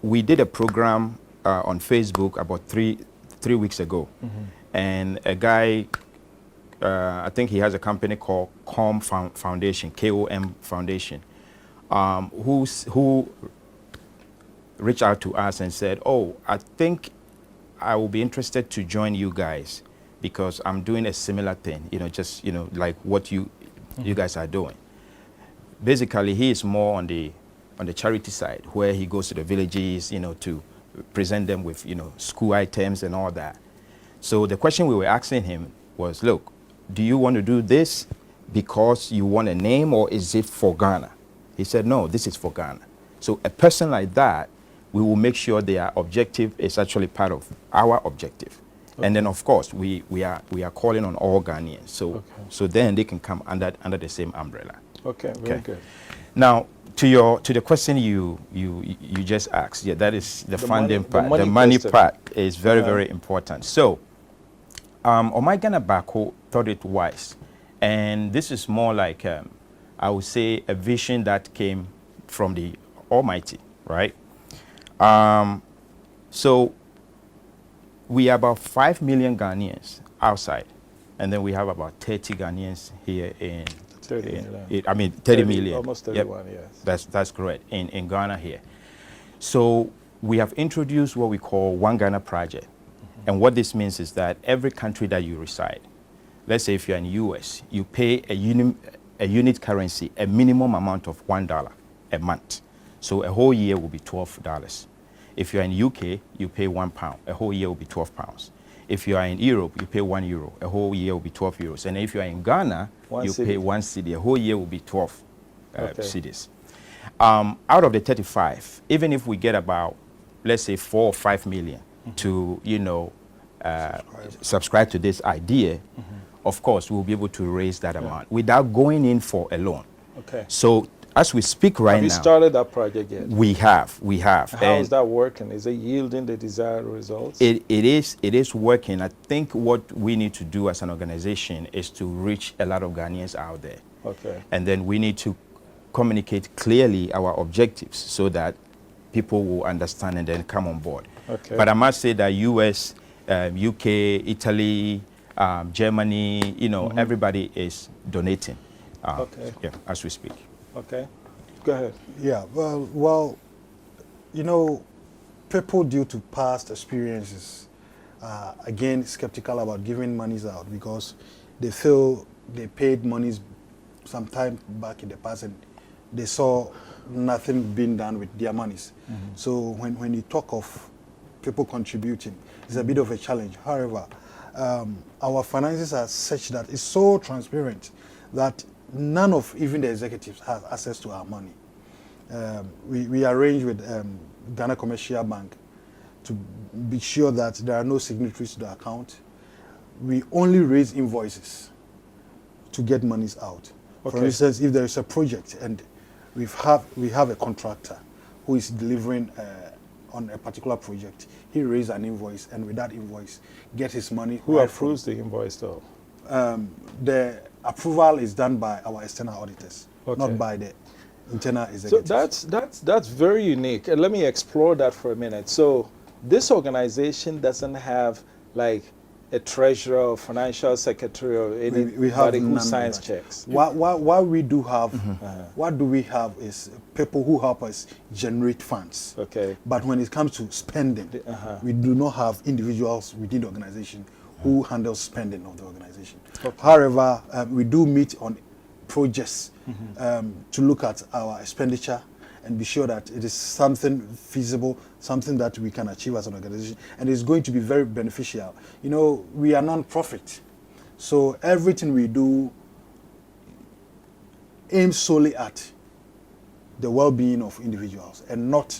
We did a program on Facebook about three weeks ago, and a guy, I think he has a company called KOM Foundation, KOM Foundation, who reached out to us and said, "Oh, I think I will be interested to join you guys because I'm doing a similar thing, like what you guys are doing." basically he is more on the charity side, where he goes to the villages, you know, to present them with, you know, school items and all that. So the question we were asking him was, look, do you want to do this because you want a name, or is it for Ghana? He said, no, this is for Ghana. So a person like that, we will make sure their objective is actually part of our objective. Okay. And then, of course, we are calling on all Ghanaians. So so then they can come under the same umbrella. Okay, very good. Now, to the question you just asked, yeah, that is the funding part. The money part is very, very important. So, Oman Ghana Baako thought it wise, and this is more like I would say a vision that came from the Almighty, right? So we are about 5 million Ghanaians outside, and then we have about 30 Ghanaians here in 30 million. Almost 31, yep. Yes. That's correct, in Ghana here. So we have introduced what we call One Ghana Project. And what this means is that every country that you reside, let's say if you're in the US, you pay a unit currency, a minimum amount of $1 a month. So a whole year will be $12. If you're in the UK, you pay £1. A whole year will be £12. If you are in Europe, you pay €1. A whole year will be 12 euros. And if you are in Ghana, you pay 1 cedi. A whole year will be 12 cedis. Out of the 35, even if we get about, let's say, 4 or 5 million to, you know, subscribe to this idea, of course, we'll be able to raise that amount without going in for a loan. Okay. So as we speak right now, have you started that project yet? We have. How is that working? Is it yielding the desired results? It is working. I think what we need to do as an organization is to reach a lot of Ghanaians out there. Okay. And then we need to communicate clearly our objectives so that people will understand and then come on board. Okay. But I must say that US, UK, Italy, Germany, you know, everybody is donating. Yeah, as we speak. Okay, go ahead. Yeah, well, you know, people due to past experiences are again skeptical about giving monies out because they feel they paid monies sometime back in the past and they saw nothing being done with their monies. So when you talk of people contributing, it's a bit of a challenge. However, our finances are such that it's so transparent that none of even the executives have access to our money. We arrange with Ghana Commercial Bank to be sure that there are no signatories to the account. We only raise invoices to get monies out. Okay. For instance, if there is a project and we have a contractor who is delivering on a particular project, he raises an invoice, and with that invoice, get his money. Who approves the invoice, though? The approval is done by our external auditors, not by the internal executives. So that's very unique. And let me explore that for a minute. So this organization doesn't have like a treasurer or financial secretary or anybody who signs checks. What we do have, what do we have is people who help us generate funds. Okay. But when it comes to spending, we do not have individuals within the organization who handles spending of the organization. Okay. However, we do meet on projects to look at our expenditure and be sure that it is something feasible, something that we can achieve as an organization, and it's going to be very beneficial. You know, we are non-profit, so everything we do aims solely at the well-being of individuals and not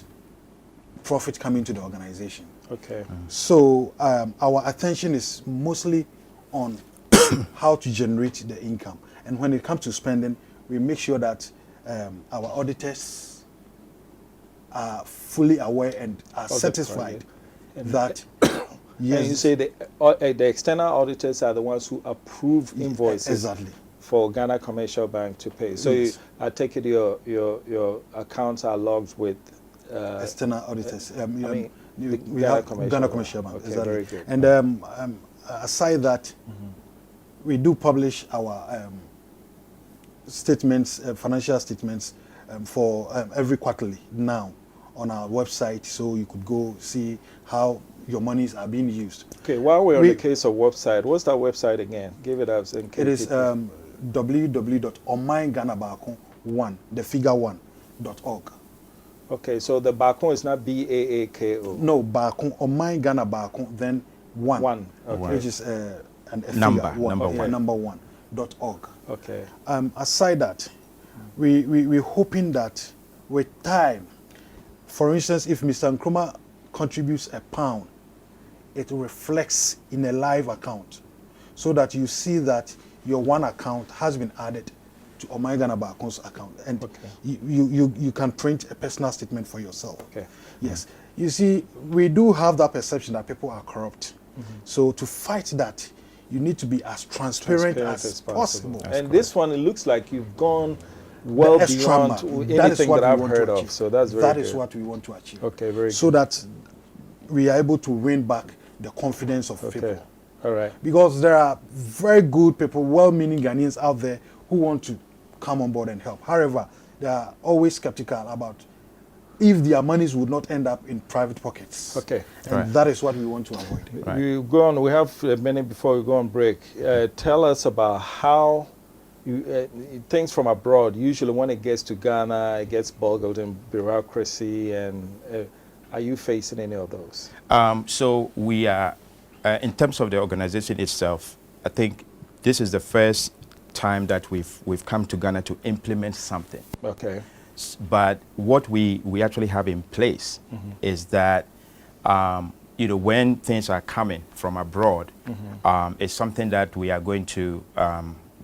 profit coming to the organization. Okay. So our attention is mostly on how to generate the income, and when it comes to spending, we make sure that our auditors are fully aware and are satisfied that yes. And you say the external auditors are the ones who approve invoices for Ghana Commercial Bank to pay. So yes. I take it your accounts are logged with external auditors. We have Ghana Commercial Bank. Okay, very good. And aside that, we do publish our statements, financial statements for every quarterly now on our website, so you could go see how your monies are being used. Okay, while we're on the case of website, what's that website again? Give it up. It is www.omanganabaako, one, the figure 1.org. Okay, so the Baako is not Baako. No, Baako, Oman Ghana Baako, then one. One, okay. Which is a Number, figure, number one. Number 1.org. Okay. Aside that, we're hoping that with time, for instance, if Mr. Nkrumah contributes £1, it reflects in a live account, so that you see that your one account has been added to Oman Ghana Baako's account, and Okay. you can print a personal statement for yourself. Okay. Yes. You see, we do have that perception that people are corrupt. So to fight that, you need to be as transparent as possible. And this one, it looks like you've gone well The extra beyond mark, anything that we I've want to heard of. achieve. So that's very That good. is what we want to achieve. Okay, very so good. that we are able to win back the confidence of Okay. people. All right. Because there are very good people, well-meaning Ghanaians out there who want to come on board and help. However, they are always skeptical about if their monies would not end up in private pockets. Okay. And that is what we want to avoid. Right. You go on. We have a minute before we go on break. Tell us about how things from abroad. Usually, when it gets to Ghana, it gets boggled in bureaucracy. And are you facing any of those? So we are, in terms of the organization itself, I think this is the first time that we've come to Ghana to implement something. Okay. But what we actually have in place is that, when things are coming from abroad, it's something that we are going to,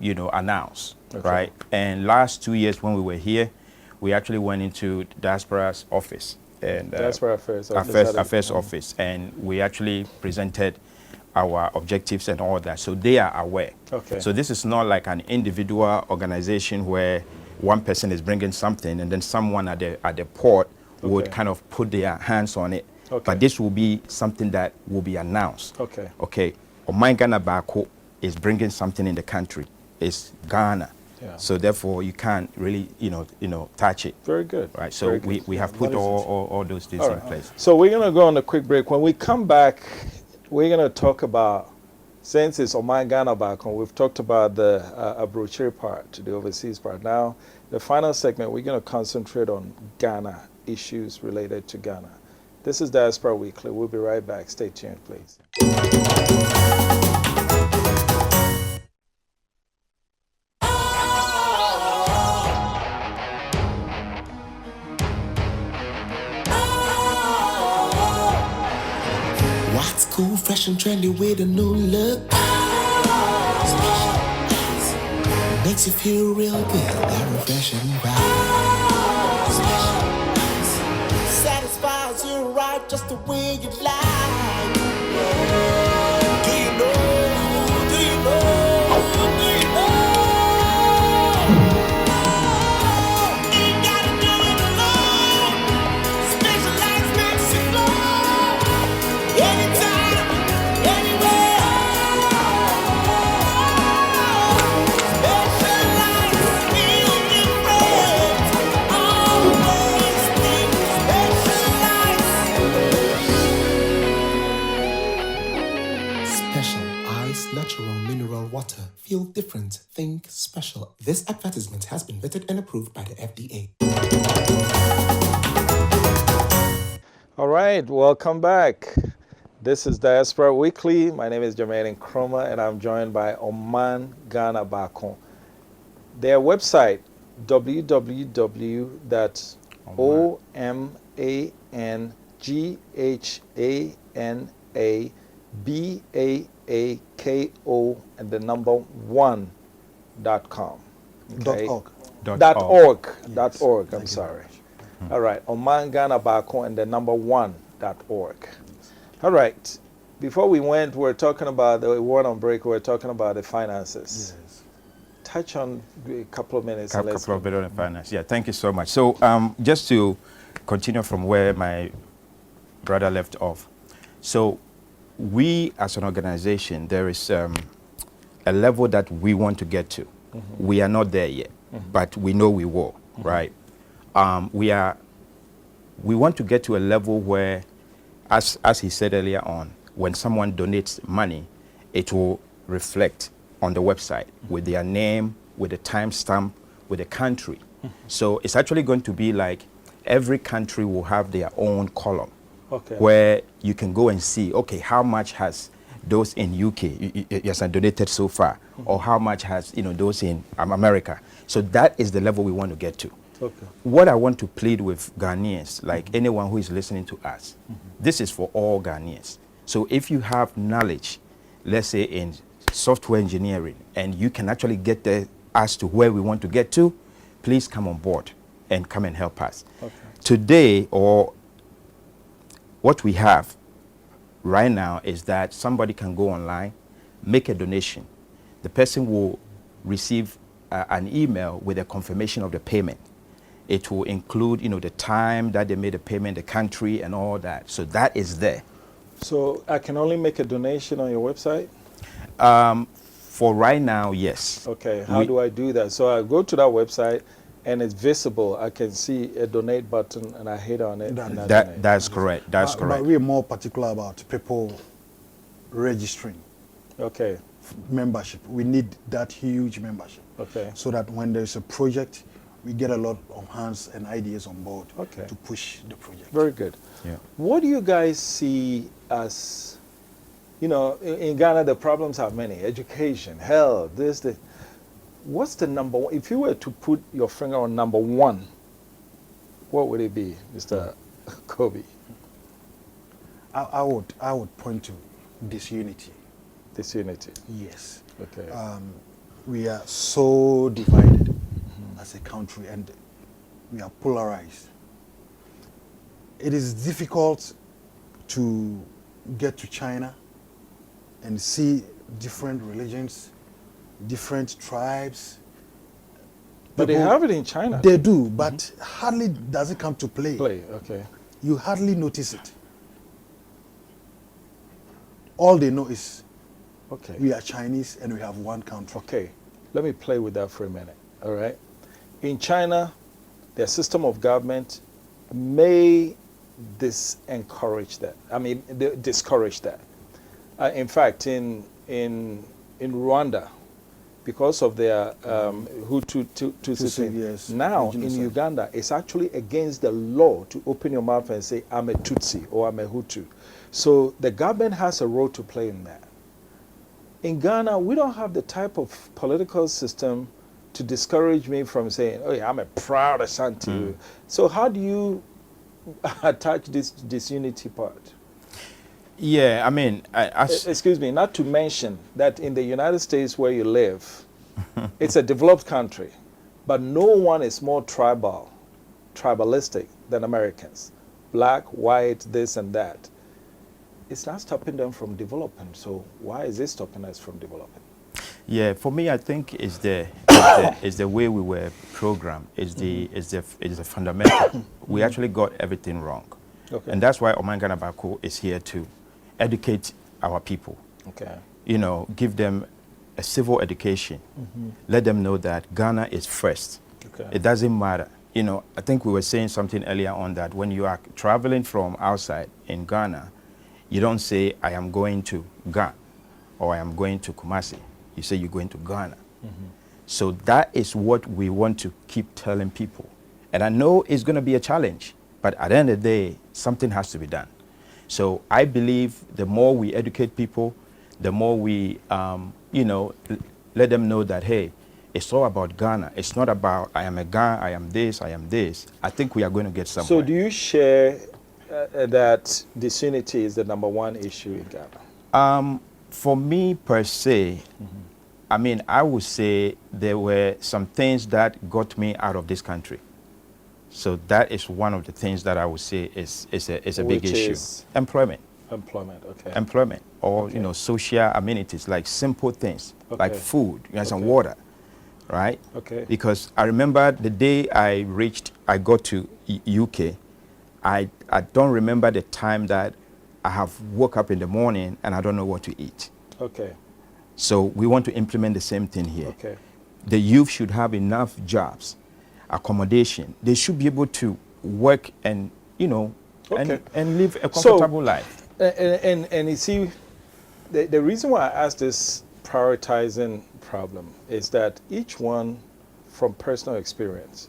announce, Okay. right? And last 2 years when we were here, we actually went into Diaspora's office. And, Diaspora Affairs Office, and we actually presented our objectives and all that, so they are aware. Okay. So this is not like an individual organization where one person is bringing something and then someone at the port would Okay. kind of put their hands on it. Okay. But this will be something that will be announced. Okay. Okay. Oman Ghana Baako is bringing something in the country. It's Ghana. Yeah. So therefore you can't really, touch it. Very good. Right. So Very good. we have put all those things in place. So we're going to go on a quick break. When we come back, we're going to talk about, since it's Oman Ghana Baako, we've talked about the Abrochiri part, the overseas part. Now, the final segment, we're going to concentrate on Ghana, issues related to Ghana. This is Diaspora Weekly. We'll be right back. Stay tuned, please. What's cool, fresh and trendy with a new look? Makes you feel real good, that refreshing vibe. Satisfies you right just the way you like. Do you know? Do you know? Do you know? Ain't gotta do it alone. Specialized makes you glow. Anytime, anywhere. Specialized, feel different. Always think specialized. Special Ice Natural Mineral Water. Feel different. Think special. This advertisement has been vetted and approved by the FDA. All right, welcome back. This is Diaspora Weekly. My name is Jermaine Nkrumah, and I'm joined by Oman Ghana Baako. Their website, www.omanghanabaako and the number 1.com. Okay? .org. .org. I'm sorry. All right, Oman Ghana Baako and the number 1.org. All right. Before we went, we were talking about the one on break. We were talking about the finances. Yes. Touch on a couple of minutes. A couple of bit on finance. Yeah, thank you so much. So just to continue from where my brother left off. So we as an organization, there is a level that we want to get to. We are not there yet, but we know we will, right? We want to get to a level where, as he said earlier on, when someone donates money, it will reflect on the website with their name, with the timestamp, with the country, So it's actually going to be like every country will have their own column Okay. where you can go and see, okay, how much has those in UK yes, donated so far, or how much has those in America. So that is the level we want to get to. Okay. What I want to plead with Ghanaians, like anyone who is listening to us, this is for all Ghanaians. So if you have knowledge, let's say in software engineering, and you can actually get there as to where we want to get to, please come on board and come and help us. Okay. Today, or what we have right now is that somebody can go online, make a donation. The person will receive an email with a confirmation of the payment. It will include, the time that they made the payment, the country, and all that. So that is there. So I can only make a donation on your website? For right now, yes. Okay, how do I do that? So I go to that website and it's visible. I can see a donate button and I hit on it. And I donate. That's correct. That's correct. But we're more particular about people registering Okay, membership. We need that huge membership. okay. So that when there's a project, we get a lot of hands and ideas on board Okay. to push the project. Very good. Yeah. What do you guys see as, in Ghana, the problems are many: education, health, this. What's the number one? If you were to put your finger on number one, what would it be, Mr. Kobe? I would point to disunity. Disunity. Yes. Okay. We are so divided as a country, and we are polarized. It is difficult to get to China and see different religions, different tribes. But they People- have it in China. They do, but hardly does it come to play. Okay. You hardly notice it. All they know is Okay. we are Chinese and we have one country. Okay. Let me play with that for a minute. All right. In China, their system of government may discourage that. Discourage that. In fact, in Rwanda, because of their Hutu system, yes, now in genocide. Uganda, it's actually against the law to open your mouth and say, I'm a Tutsi or I'm a Hutu. So the government has a role to play in that. In Ghana, we don't have the type of political system to discourage me from saying, oh yeah, I'm a proud Asante. So how do you attach this disunity part? Yeah, Excuse me, not to mention that in the United States where you live, it's a developed country, but no one is more tribalistic than Americans. Black, white, this and that. It's not stopping them from developing. So why is it stopping us from developing? Yeah, for me, I think it's the way we were programmed. It's the fundamental. We actually got everything wrong, Okay. and that's why Oman Ghana Baako is here to educate our people. Okay. Give them a civil education. Let them know that Ghana is first. Okay. It doesn't matter. I think we were saying something earlier on that when you are traveling from outside in Ghana, you don't say, I am going to Ghana or I am going to Kumasi. You say you're going to Ghana. So that is what we want to keep telling people. And I know it's going to be a challenge, but at the end of the day, something has to be done. So I believe the more we educate people, the more we, let them know that, hey, it's all about Ghana. It's not about, I am a Ghana, I am this, I am this. I think we are going to get somewhere. So do you share that disunity is the number one issue in Ghana? For me, per se, I would say there were some things that got me out of this country. So that is one of the things that I would say is a big Which issue. is? Employment. Employment, okay. Employment, or Okay. social amenities like simple things like Okay. food, and Okay. water, right? Okay. Because I remember the day I got to UK, I don't remember the time that I have woke up in the morning and I don't know what to eat. Okay. So we want to implement the same thing here. Okay. The youth should have enough jobs, accommodation. They should be able to work and Okay. and live a comfortable life. And you see, the reason why I asked this prioritizing problem is that each one, from personal experience,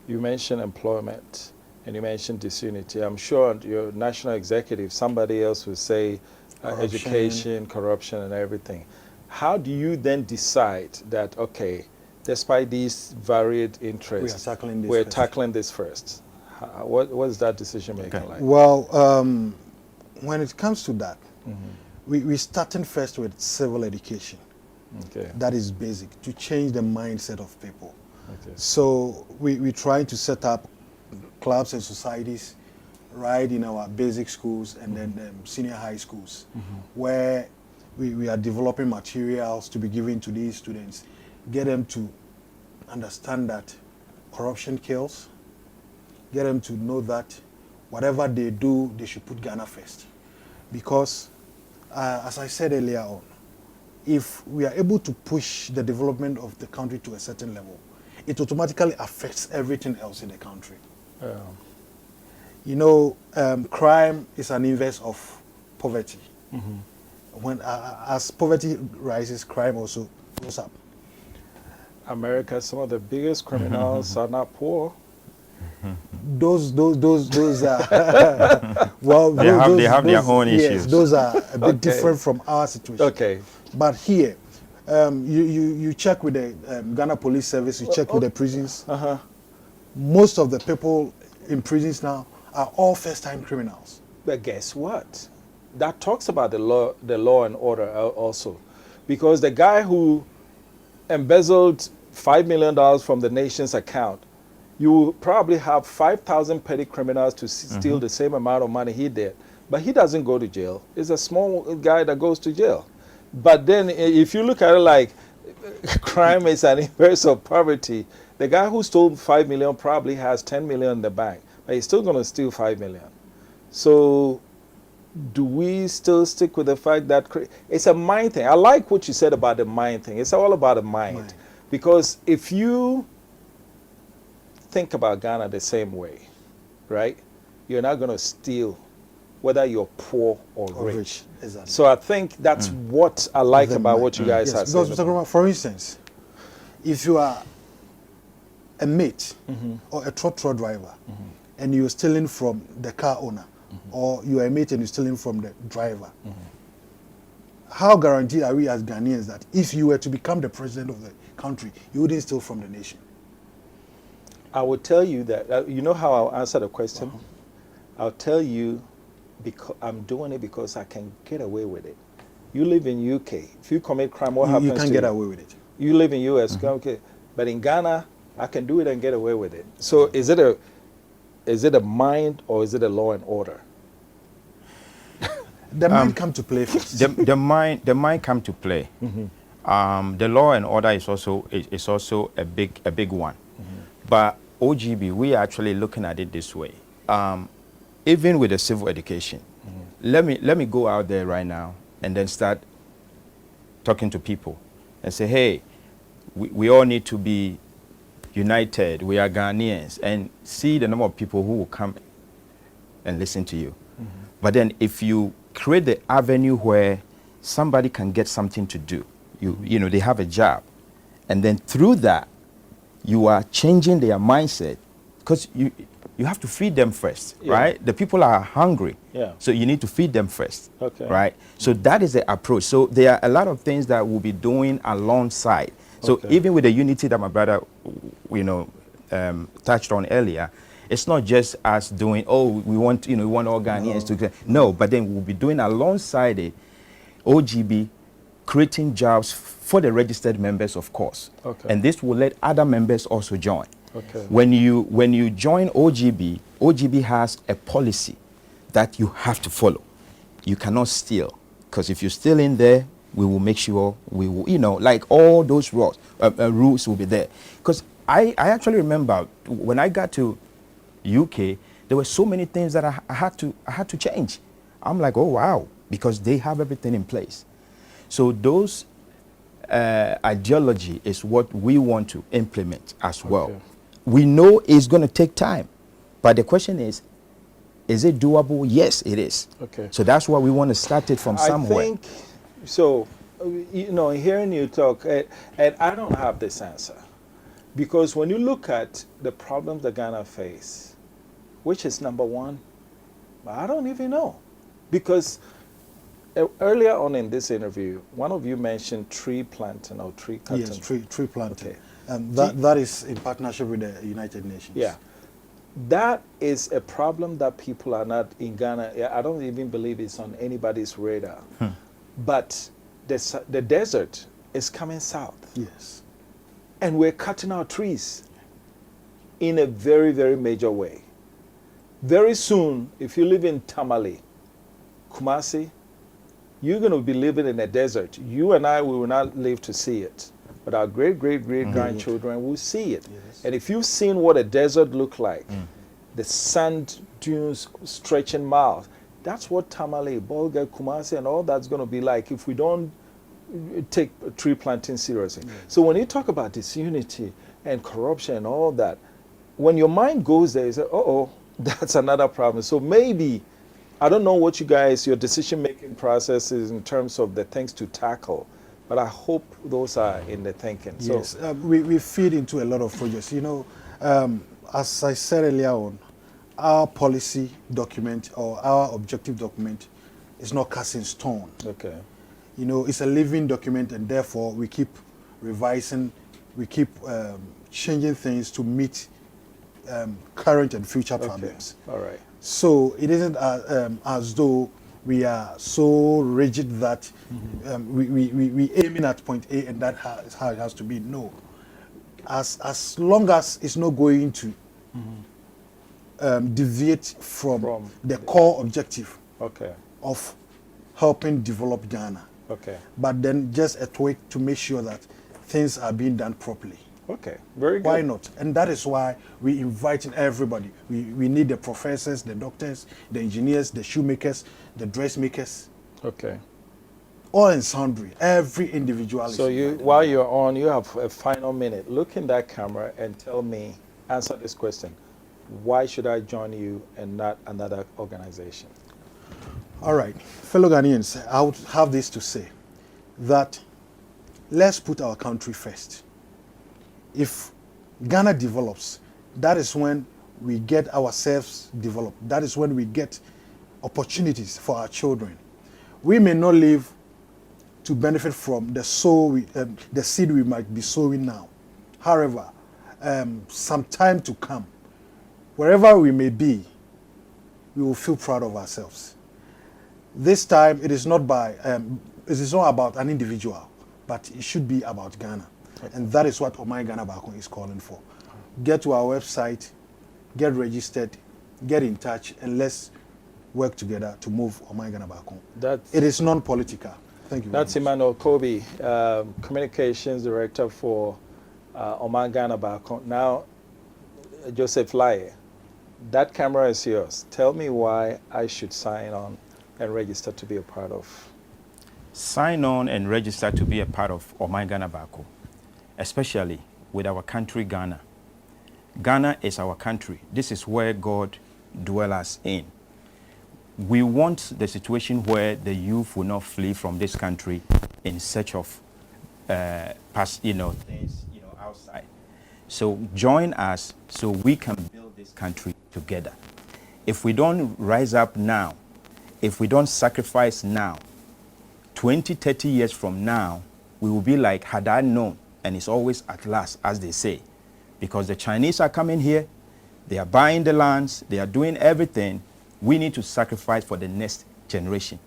You mentioned employment and you mentioned disunity. I'm sure your national executive, somebody else will say education, corruption, and everything. How do you then decide that, okay, despite these varied interests, we're tackling this first? What is that decision making like? Well, when it comes to that, we're starting first with civil education. Okay. That is basic, to change the mindset of people. Okay. So we're trying to set up clubs and societies right in our basic schools and then senior high schools, where we are developing materials to be given to these students, get them to understand that corruption kills, get them to know that whatever they do, they should put Ghana first. Because, as I said earlier on, if we are able to push the development of the country to a certain level, it automatically affects everything else in the country. You know, crime is an inverse of poverty. When as poverty rises, crime also goes up. America, some of the biggest criminals are not poor. Those are well, they have their own yes, issues. those are a bit different from our situation. Okay. But here, you check with the Ghana Police Service, you check with the prisons. Most of the people in prisons now are all first-time criminals. But guess what? That talks about the law and order also, because the guy who embezzled $5 million from the nation's account, you probably have 5,000 petty criminals to steal the same amount of money he did, but he doesn't go to jail. It's a small guy that goes to jail. But then if you look at it like crime is an inverse of poverty, the guy who stole 5 million probably has 10 million in the bank, but he's still going to steal 5 million. So do we still stick with the fact that it's a mind thing? I like what you said about the mind thing. It's all about the mind. Because if you think about Ghana the same way, right, you're not going to steal whether you're poor or rich. Exactly. So I think that's what I like about what you guys are saying. Because Mr. Groma, for instance, if you are a mate or a trotro driver and you're stealing from the car owner, or you are a mate and you're stealing from the driver, how guaranteed are we as Ghanaians that if you were to become the president of the country, you wouldn't steal from the nation? I will tell you that, you know how I'll answer the question? I'll tell you, because I'm doing it because I can get away with it. You live in UK. If you commit crime, what happens to you? You can't get away with it. You live in US, okay. But in Ghana, I can do it and get away with it. So is it a mind or is it a law and order? The mind come to play first. The mind come to play. The law and order is also a big one. But OGB, we are actually looking at it this way. Even with the civil education, let me go out there right now and then start talking to people and say, hey, we all need to be united. We are Ghanaians, and see the number of people who will come and listen to you. But then if you create the avenue where somebody can get something to do, you know, they have a job, and then through that, you are changing their mindset, because you have to feed them first, right? The people are hungry, so you need to feed them first, right? So that is the approach. So there are a lot of things that we'll be doing alongside. So even with the unity that my brother, you know, touched on earlier, it's not just us doing, oh, we want all Ghanaians to, no, but then we'll be doing alongside it, OGB, creating jobs for the registered members, of course. And this will let other members also join. When you join OGB, OGB has a policy that you have to follow. You cannot steal, because if you steal in there, we will make sure we will, you know, like all those rules will be there. Because I actually remember when I got to UK, there were so many things that I had to change. I'm like, oh wow, because they have everything in place. So those ideology is what we want to implement as well. We know it's going to take time, but the question is it doable? Yes, it is. So that's why we want to start it from somewhere. I think, so, you know, hearing you talk, and I don't have this answer, Because when you look at the problems that Ghana face, which is number one, I don't even know. Because earlier on in this interview, one of you mentioned tree planting or tree cutting. Yes, tree planting. Okay. That is in partnership with the United Nations. Yeah. That is a problem that people are not in Ghana. I don't even believe it's on anybody's radar. But the desert is coming south. Yes. And we're cutting our trees in a very, very major way. Very soon, if you live in Tamale, Kumasi, you're going to be living in a desert. You and I, we will not live to see it. But our great-great-great-grandchildren will see it. Yes. And if you've seen what a desert look like, the sand dunes stretching miles, that's what Tamale, Bolga, Kumasi, and all that's going to be like if we don't take tree planting seriously. So when you talk about disunity and corruption and all that, when your mind goes there, you say, uh-oh, that's another problem. So maybe, I don't know what you guys, your decision-making process is in terms of the things to tackle, but I hope those are in the thinking. Yes, So, we feed into a lot of projects. You know, as I said earlier on, our policy document or our objective document is not cast in stone. okay. You know, it's a living document, and therefore we keep revising, we keep changing things to meet current and future problems. All right. So it isn't as though we are so rigid that we aiming at point A and that is how it has to be. No. As long as it's not going to deviate from the core objective Okay. of helping develop Ghana. Okay. But then just a tweak to make sure that things are being done properly. Okay. Very good. Why not? And that is why we invite in everybody. We need the professors, the doctors, the engineers, the shoemakers, the dressmakers, Okay. all in sundry. Every individual. So is you, invited. while you're on, you have a final minute. Look in that camera and tell me, answer this question. Why should I join you and not another organization? All right, fellow Ghanaians, I would have this to say, that let's put our country first. If Ghana develops, that is when we get ourselves developed. That is when we get opportunities for our children. We may not live to benefit from the seed we might be sowing now. However, some time to come, wherever we may be, we will feel proud of ourselves. This time, it is not about an individual, but it should be about Ghana. Okay. And that is what Oman Ghana Baako is calling for. Get to our website, get registered, get in touch, and let's work together to move Oman Ghana Baako. It is non-political. Thank you. That's Emmanuel Kobe, Communications Director for Oman Ghana Baako. Now, Joseph Laye, that camera is yours. Tell me why I should sign on and register to be a part of. Sign on and register to be a part of Oman Ghana Baako, especially with our country, Ghana. Ghana is our country. This is where God dwells in. We want the situation where the youth will not flee from this country in search of things, outside. So join us so we can build this country together. If we don't rise up now, if we don't sacrifice now, 20, 30 years from now, we will be like, had I known, and it's always at last, as they say. Because the Chinese are coming here, they are buying the lands, they are doing everything. We need to sacrifice for the next generation.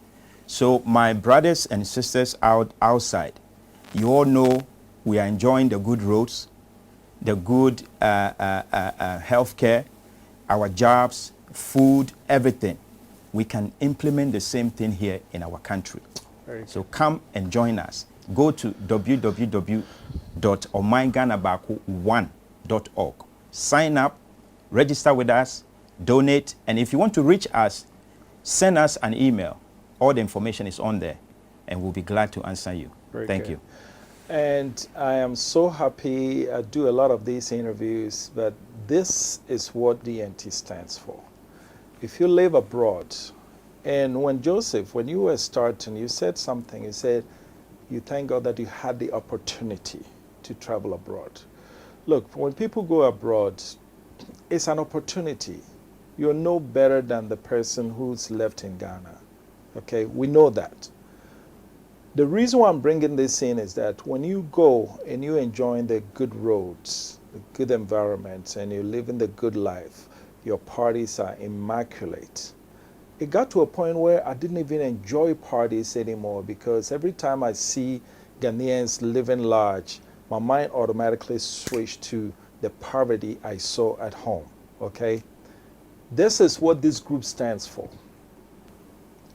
So my brothers and sisters outside, you all know we are enjoying the good roads, the good health care, our jobs, food, everything. We can implement the same thing here in our country. So come and join us. Go to www.omanganabaako1.org. Sign up, register with us, donate, and if you want to reach us, send us an email. All the information is on there, and we'll be glad to answer you. Thank you. And I am so happy. I do a lot of these interviews, but this is what DNT stands for. If you live abroad, and when Joseph, when you were starting, you said something. You said you thank God that you had the opportunity to travel abroad. Look, when people go abroad, it's an opportunity. You're no better than the person who's left in Ghana. Okay, we know that. The reason why I'm bringing this in is that when you go and you're enjoying the good roads, the good environments, and you're living the good life, your parties are immaculate. It got to a point where I didn't even enjoy parties anymore because every time I see Ghanaians living large, my mind automatically switched to the poverty I saw at home, okay? This is what this group stands for.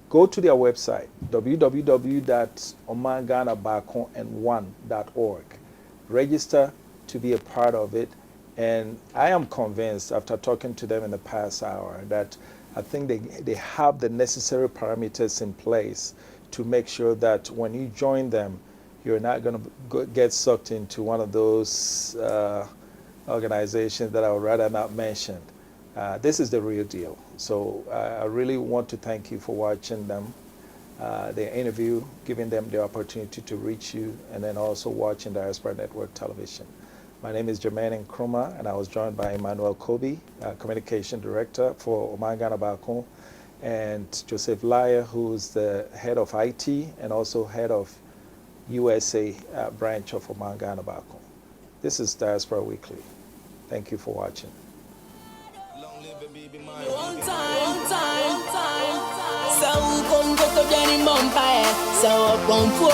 Go to their website, www.omanganabaako1.org. Register to be a part of it. And I am convinced, after talking to them in the past hour, that I think they have the necessary parameters in place to make sure that when you join them, you're not going to get sucked into one of those organizations that I would rather not mention. This is the real deal. So I really want to thank you for watching them, their interview, giving them the opportunity to reach you, and then also watching Diaspora Network Television. My name is Jermaine Nkrumah, and I was joined by Emmanuel Kobe, Communication Director for Oman Ghana Baako, and Joseph Laya, who's the head of IT and also head of USA branch of Oman Ghana Baako. This is Diaspora Weekly. Thank you for watching. One time. So come go to Jenny Mumpire. So come for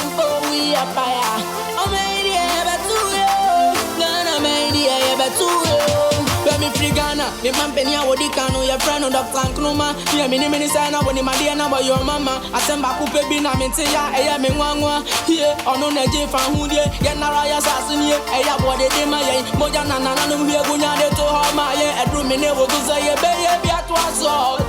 we are fire. I'm ready ever to you. Ghana made ever to you. Let me free Ghana. Me man penny a wodi kanu your friend on Dr. Nkrumah. Yeah, me sign up when my dear number your mama. I send back up baby na me ya eya me nwanwa. Yeah, ono na je fan hu die. Ya na raya sasin ye. Eya body de ma ye. Moja na no hie gunya de to ha ma ye. Edru me ne wo go say ye be ye bi atwa so.